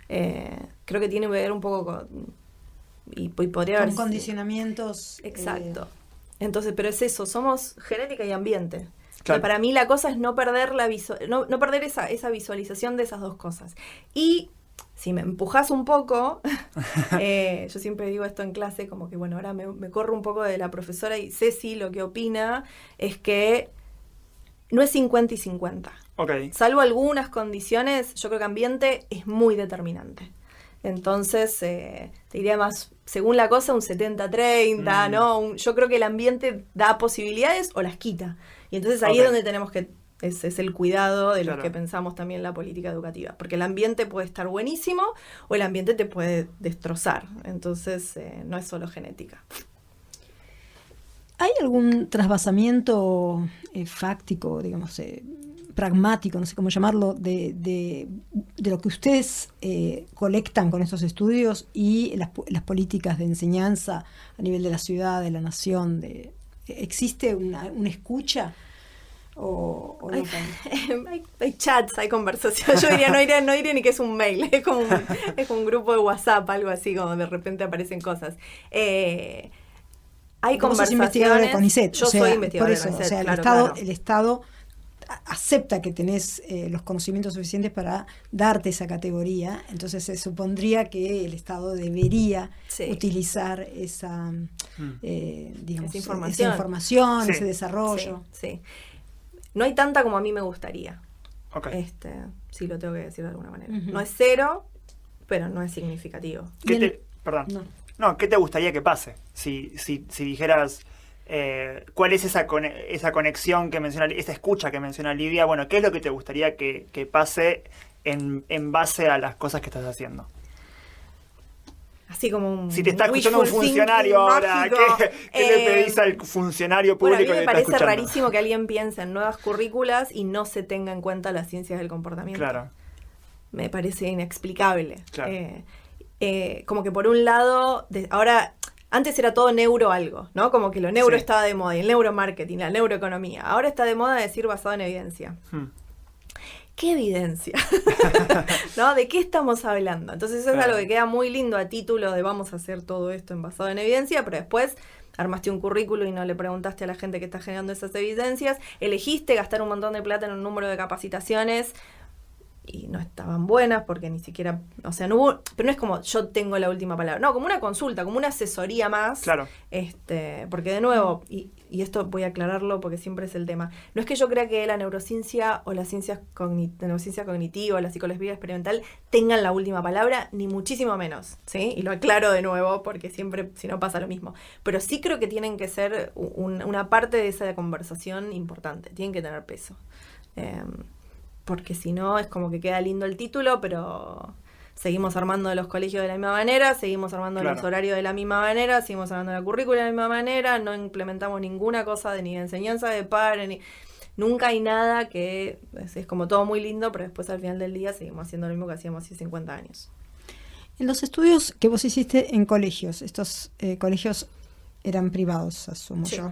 Creo que tiene que ver un poco con... Y podría haber... Con condicionamientos... Exacto. Entonces, pero es eso, somos genética y ambiente. Claro. Para mí la cosa es no perder no perder esa visualización de esas dos cosas. Y si me empujas un poco, yo siempre digo esto en clase, como que bueno, ahora me corro un poco de la profesora y Ceci lo que opina es que no es 50 y 50. Okay. Salvo algunas condiciones, yo creo que ambiente es muy determinante. Entonces, te diría más, según la cosa, un 70-30, ¿no? Yo creo que el ambiente da posibilidades o las quita. Y entonces ahí es donde tenemos que... Es el cuidado de los que pensamos también la política educativa. Porque el ambiente puede estar buenísimo o el ambiente te puede destrozar. Entonces, no es solo genética. ¿Hay algún trasvasamiento fáctico, digamos, pragmático, no sé cómo llamarlo, de lo que ustedes colectan con estos estudios y las políticas de enseñanza a nivel de la ciudad, de la nación? ¿Existe una escucha? ¿O no? Hay chats, hay conversaciones. Yo diría, no diría ni que es un mail, es como un grupo de WhatsApp, algo así, como de repente aparecen cosas. Hay conversaciones. Investigadora de CONICET. Yo soy investigadora de CONICET. O sea, claro, el Estado acepta que tenés los conocimientos suficientes para darte esa categoría, entonces se supondría que el Estado debería utilizar esa, digamos, esa información, ese desarrollo. Sí. No hay tanta como a mí me gustaría. Okay. Sí, lo tengo que decir de alguna manera. No es cero, pero no es significativo. Perdón. No, ¿qué te gustaría que pase? Si dijeras, ¿cuál es esa conexión que menciona, esa escucha que menciona Lidia? Bueno, ¿qué es lo que te gustaría que pase en base a las cosas que estás haciendo? Así como si te está escuchando un funcionario ahora, ¿qué le pedís al funcionario público? Bueno, a mí me parece rarísimo que alguien piense en nuevas currículas y no se tenga en cuenta las ciencias del comportamiento. Claro. Me parece inexplicable. Claro. Como que por un lado, ahora antes era todo neuro algo, ¿no? Como que lo neuro Sí. estaba de moda, y el neuromarketing, la neuroeconomía. Ahora está de moda decir basado en evidencia. ¿Qué evidencia? ¿No? ¿De qué estamos hablando? Entonces eso es Claro. algo que queda muy lindo a título de vamos a hacer todo esto en basado en evidencia, pero después armaste un currículo y no le preguntaste a la gente que está generando esas evidencias, elegiste gastar un montón de plata en un número de capacitaciones y no estaban buenas porque ni siquiera, o sea, no hubo, pero no es como yo tengo la última palabra, no, como una consulta, como una asesoría más. Claro. Porque de nuevo, y esto voy a aclararlo porque siempre es el tema, no es que yo crea que la neurociencia o la neurociencia cognitiva o la psicología experimental tengan la última palabra, ni muchísimo menos, ¿sí? Y lo aclaro de nuevo porque siempre, si no, pasa lo mismo. Pero sí creo que tienen que ser una parte de esa conversación importante, tienen que tener peso. Porque si no es como que queda lindo el título, pero seguimos armando los colegios de la misma manera, seguimos armando Claro. los horarios de la misma manera, seguimos armando la currícula de la misma manera, no implementamos ninguna cosa ni de enseñanza de par, nunca hay nada que es como todo muy lindo, pero después al final del día seguimos haciendo lo mismo que hacíamos hace 50 años. En los estudios que vos hiciste en colegios, estos colegios eran privados, asumo Sí. yo.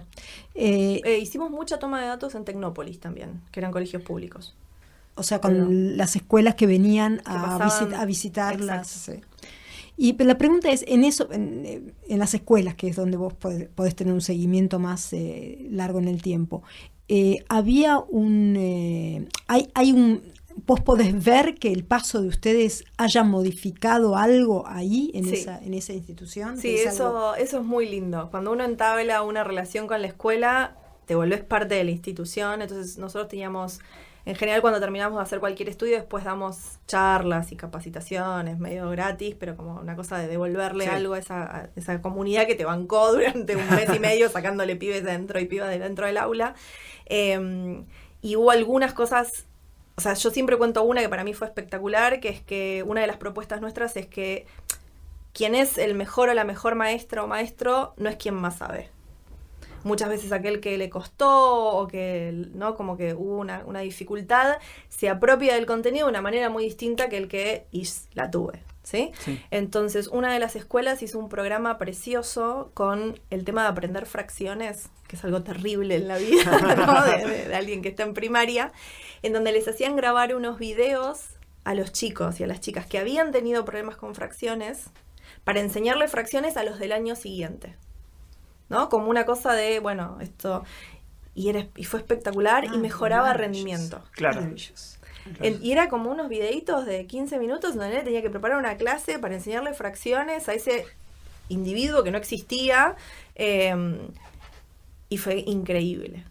Hicimos mucha toma de datos en Tecnópolis también, que eran colegios públicos. O sea, con Pero- las escuelas que venían Que a pasaban- visitarlas. Exacto. Y pero la pregunta es, en las escuelas, que es donde vos podés tener un seguimiento más largo en el tiempo, había vos podés ver que el paso de ustedes haya modificado algo ahí, en, Sí. en esa institución. Sí, que es algo- eso es muy lindo. Cuando uno entabla una relación con la escuela, te volvés parte de la institución. Entonces nosotros teníamos, en general cuando terminamos de hacer cualquier estudio, después damos charlas y capacitaciones medio gratis, pero como una cosa de devolverle Sí. algo a esa comunidad que te bancó durante un mes y medio sacándole pibes dentro y pibas de dentro del aula. Y hubo algunas cosas. O sea, yo siempre cuento una que para mí fue espectacular, que es que una de las propuestas nuestras es que quien es el mejor o la mejor maestra o maestro no es quien más sabe. Muchas veces aquel que le costó o que, ¿no? Como que hubo una dificultad, se apropia del contenido de una manera muy distinta que el que la tuve, ¿sí? Sí. Entonces, una de las escuelas hizo un programa precioso con el tema de aprender fracciones, que es algo terrible en la vida, ¿no? de alguien que está en primaria, en donde les hacían grabar unos videos a los chicos y a las chicas que habían tenido problemas con fracciones para enseñarles fracciones a los del año siguiente, ¿no? Como una cosa de, bueno, esto. Y fue espectacular y mejoraba maravilloso. rendimiento. Claro. Maravilloso. Y era como unos videitos de 15 minutos donde él tenía que preparar una clase para enseñarle fracciones a ese individuo que no existía. Y fue increíble,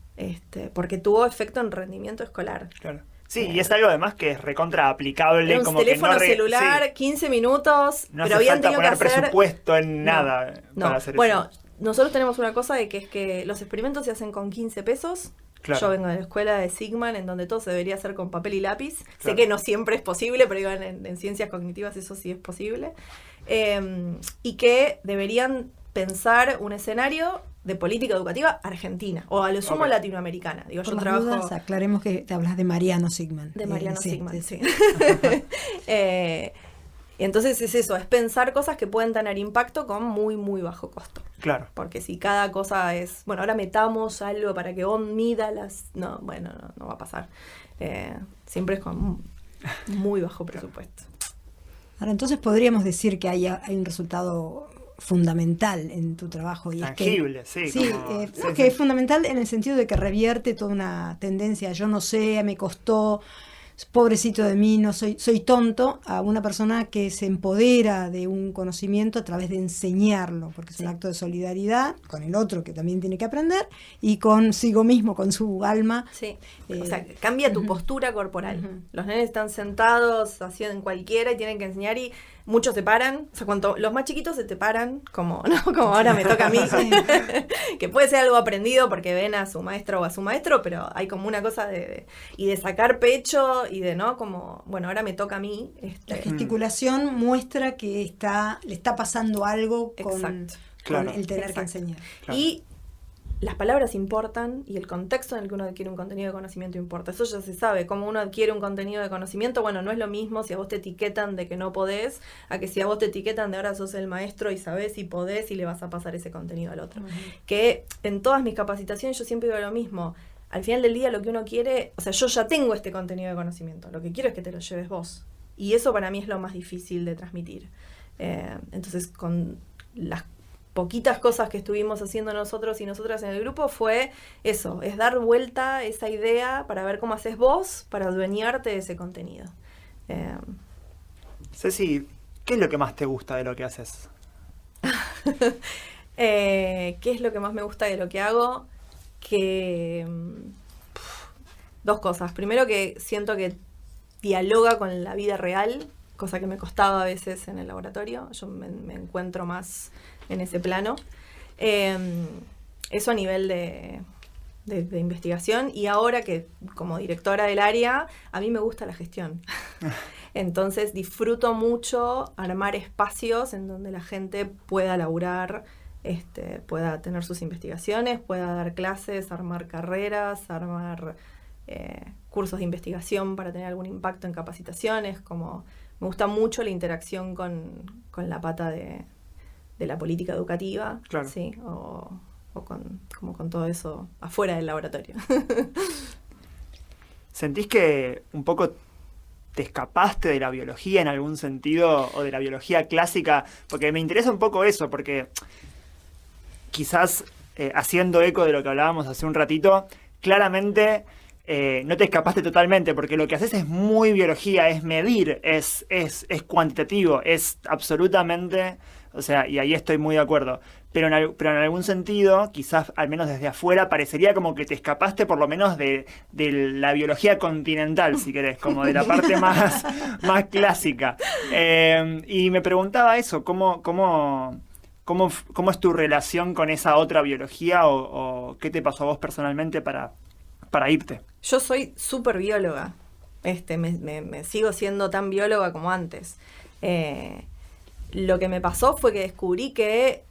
porque tuvo efecto en rendimiento escolar. Claro. Sí, y es algo además que es recontra aplicable. Era un como teléfono que no celular, sí, 15 minutos, no pero hace habían falta tenido que poner hacer... presupuesto en No, nada no. para hacer Bueno, eso. nosotros tenemos una cosa de que es que los experimentos se hacen con 15 pesos. Claro. Yo vengo de la escuela de Sigman, en donde todo se debería hacer con papel y lápiz. Sé Claro. que no siempre es posible, pero digo, en ciencias cognitivas eso sí es posible. Y que deberían pensar un escenario de política educativa argentina, o a lo sumo Ok. latinoamericana. Digo, Por yo las trabajo... dudas, aclaremos que te hablas de Mariano Sigman. De Mariano Sí, Sigman, sí. sí. Y entonces es eso, es pensar cosas que pueden tener impacto con muy, muy bajo costo. Claro. Porque si cada cosa es, bueno, ahora metamos algo para que mida las... No, bueno, no va a pasar. Siempre es con muy bajo presupuesto. Ahora, entonces podríamos decir que hay un resultado fundamental en tu trabajo. Y Tangible, es que, sí. sí, como- no, sí, que sí. es fundamental en el sentido de que revierte toda una tendencia, yo no sé, me costó, pobrecito de mí, no soy tonto, a una persona que se empodera de un conocimiento a través de enseñarlo, porque es un acto de solidaridad con el otro que también tiene que aprender y consigo mismo, con su alma. Sí. Eh, O sea, cambia tu ujú. postura corporal. Ujú. Los nenes están sentados, haciendo cualquiera y tienen que enseñar y muchos se paran. O sea, cuando los más chiquitos se te paran, como, ¿no? Como ahora me toca a mí. Que puede ser algo aprendido porque ven a su maestra o a su maestro, pero hay como una cosa de sacar pecho y de, ¿no? Como, bueno, ahora me toca a mí. La gesticulación muestra que le está pasando algo con Exacto. Claro. el tener que Exacto. enseñar. Claro. Y las palabras importan y el contexto en el que uno adquiere un contenido de conocimiento importa. Eso ya se sabe. Como uno adquiere un contenido de conocimiento, bueno, no es lo mismo si a vos te etiquetan de que no podés, a que si a vos te etiquetan de ahora sos el maestro y sabés y podés y le vas a pasar ese contenido al otro. Que en todas mis capacitaciones yo siempre digo lo mismo. Al final del día lo que uno quiere, o sea, yo ya tengo este contenido de conocimiento. Lo que quiero es que te lo lleves vos. Y eso para mí es lo más difícil de transmitir. Entonces, con las poquitas cosas que estuvimos haciendo nosotros y nosotras en el grupo fue eso, es dar vuelta esa idea para ver cómo haces vos para adueñarte de ese contenido. Ceci, ¿qué es lo que más te gusta de lo que haces? ¿Qué es lo que más me gusta de lo que hago? Dos cosas. Primero, que siento que dialoga con la vida real, cosa que me costaba a veces en el laboratorio. Yo me encuentro más en ese plano. Eso a nivel de investigación. Y ahora que como directora del área, a mí me gusta la gestión. Entonces disfruto mucho armar espacios en donde la gente pueda laburar, pueda tener sus investigaciones, pueda dar clases, armar carreras, armar cursos de investigación para tener algún impacto en capacitaciones. Como me gusta mucho la interacción con la pata de la política educativa, claro. ¿sí? O con todo eso afuera del laboratorio. ¿Sentís que un poco te escapaste de la biología en algún sentido, o de la biología clásica? Porque me interesa un poco eso, porque quizás haciendo eco de lo que hablábamos hace un ratito, claramente no te escapaste totalmente, porque lo que haces es muy biología, es medir, es cuantitativo, es absolutamente, o sea, y ahí estoy muy de acuerdo. Pero en algún sentido, quizás al menos desde afuera, parecería como que te escapaste por lo menos de la biología continental, si querés, como de la parte más clásica. Y me preguntaba eso, ¿cómo es tu relación con esa otra biología, o qué te pasó a vos personalmente para irte? Yo soy súper bióloga. Me sigo siendo tan bióloga como antes. Lo que me pasó fue que descubrí que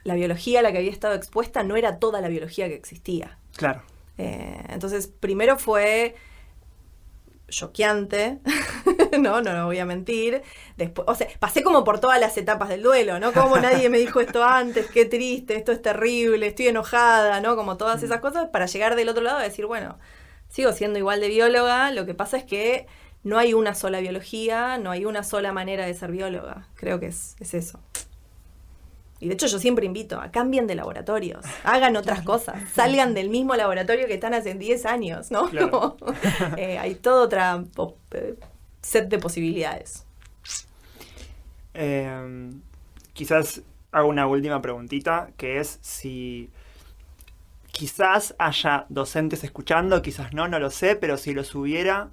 la biología a la que había estado expuesta no era toda la biología que existía. Claro. Entonces, primero fue choqueante, no voy a mentir. Después, o sea, pasé como por todas las etapas del duelo, ¿no? Como nadie me dijo esto antes, qué triste, esto es terrible, estoy enojada, ¿no? Como todas esas cosas, para llegar del otro lado a decir, bueno, sigo siendo igual de bióloga, lo que pasa es que no hay una sola biología, no hay una sola manera de ser bióloga. Creo que es eso. Y de hecho yo siempre invito a cambien de laboratorios, hagan otras cosas, salgan del mismo laboratorio que están hace 10 años, ¿no? Claro. Hay toda otra set de posibilidades. Quizás hago una última preguntita, que es si quizás haya docentes escuchando, quizás no lo sé, pero si los hubiera,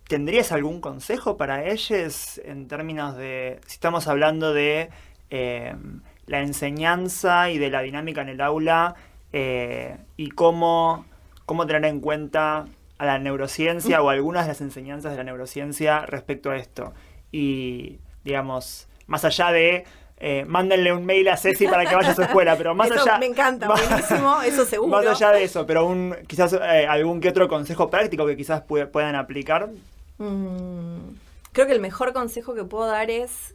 ¿tendrías algún consejo para ellos en términos de, si estamos hablando de la enseñanza y de la dinámica en el aula, y cómo tener en cuenta a la neurociencia o algunas de las enseñanzas de la neurociencia respecto a esto? Y, digamos, más allá de mándenle un mail a Ceci para que vaya a su escuela, pero más eso allá... me encanta, buenísimo, eso seguro. Más allá de eso, pero quizás algún que otro consejo práctico que quizás puedan aplicar. Creo que el mejor consejo que puedo dar es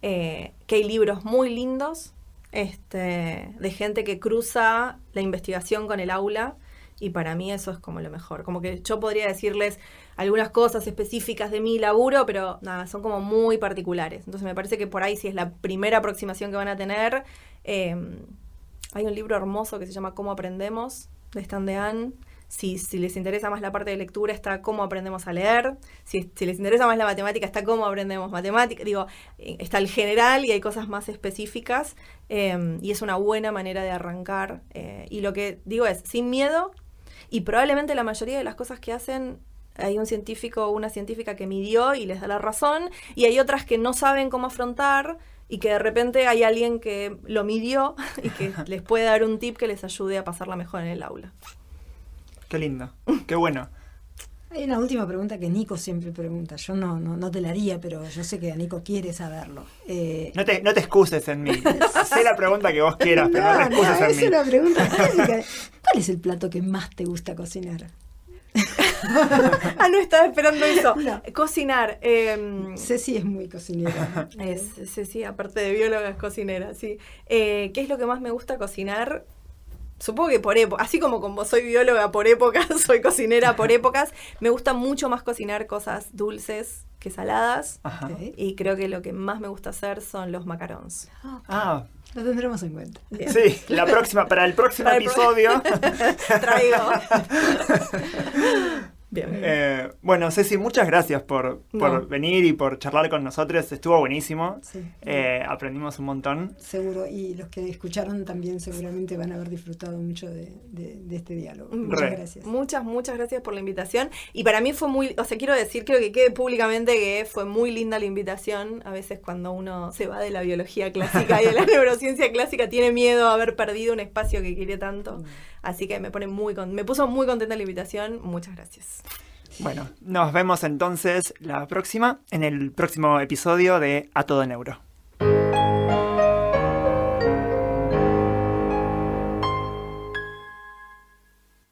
que hay libros muy lindos de gente que cruza la investigación con el aula, y para mí eso es como lo mejor. Como que yo podría decirles algunas cosas específicas de mi laburo, pero nada, son como muy particulares. Entonces me parece que por ahí, si es la primera aproximación que van a tener, hay un libro hermoso que se llama Cómo aprendemos, de Stan Dean. Si les interesa más la parte de lectura, está Cómo aprendemos a leer. Si les interesa más la matemática, está Cómo aprendemos matemática. Digo, está el general y hay cosas más específicas, y es una buena manera de arrancar. Y lo que digo es, sin miedo, y probablemente la mayoría de las cosas que hacen, hay un científico o una científica que midió y les da la razón, y hay otras que no saben cómo afrontar, y que de repente hay alguien que lo midió y que les puede dar un tip que les ayude a pasarla mejor en el aula. Qué lindo, qué bueno. Hay una última pregunta que Nico siempre pregunta. Yo no te la haría, pero yo sé que a Nico quiere saberlo. No te excuses en mí. Sé la pregunta que vos quieras, pero no te excuses en es mí. una pregunta clásica. ¿Cuál es el plato que más te gusta cocinar? No estaba esperando eso. No. Cocinar. Ceci es muy cocinera. Sí, aparte de bióloga es cocinera, sí. ¿Qué es lo que más me gusta cocinar? Supongo que por épocas, así como soy bióloga por épocas, soy cocinera por épocas, me gusta mucho más cocinar cosas dulces que saladas. Ajá. Okay. Y creo que lo que más me gusta hacer son los macarons. Ah, Lo tendremos en cuenta. Bien. sí, para el próximo Para el episodio. Traigo. Bien. Bueno, Ceci, muchas gracias por No. venir y por charlar con nosotros. Estuvo buenísimo. Sí. Aprendimos un montón. Seguro, y los que escucharon también seguramente van a haber disfrutado mucho de este diálogo. Re. Muchas gracias. Muchas gracias por la invitación. Y para mí fue muy, quiero decir, creo que quede públicamente que fue muy linda la invitación. A veces cuando uno se va de la biología clásica y de la neurociencia clásica tiene miedo a haber perdido un espacio que quiere tanto. Así que me puso muy contenta la invitación. Muchas gracias. Bueno, nos vemos entonces la próxima, en el próximo episodio de A Todo Neuro.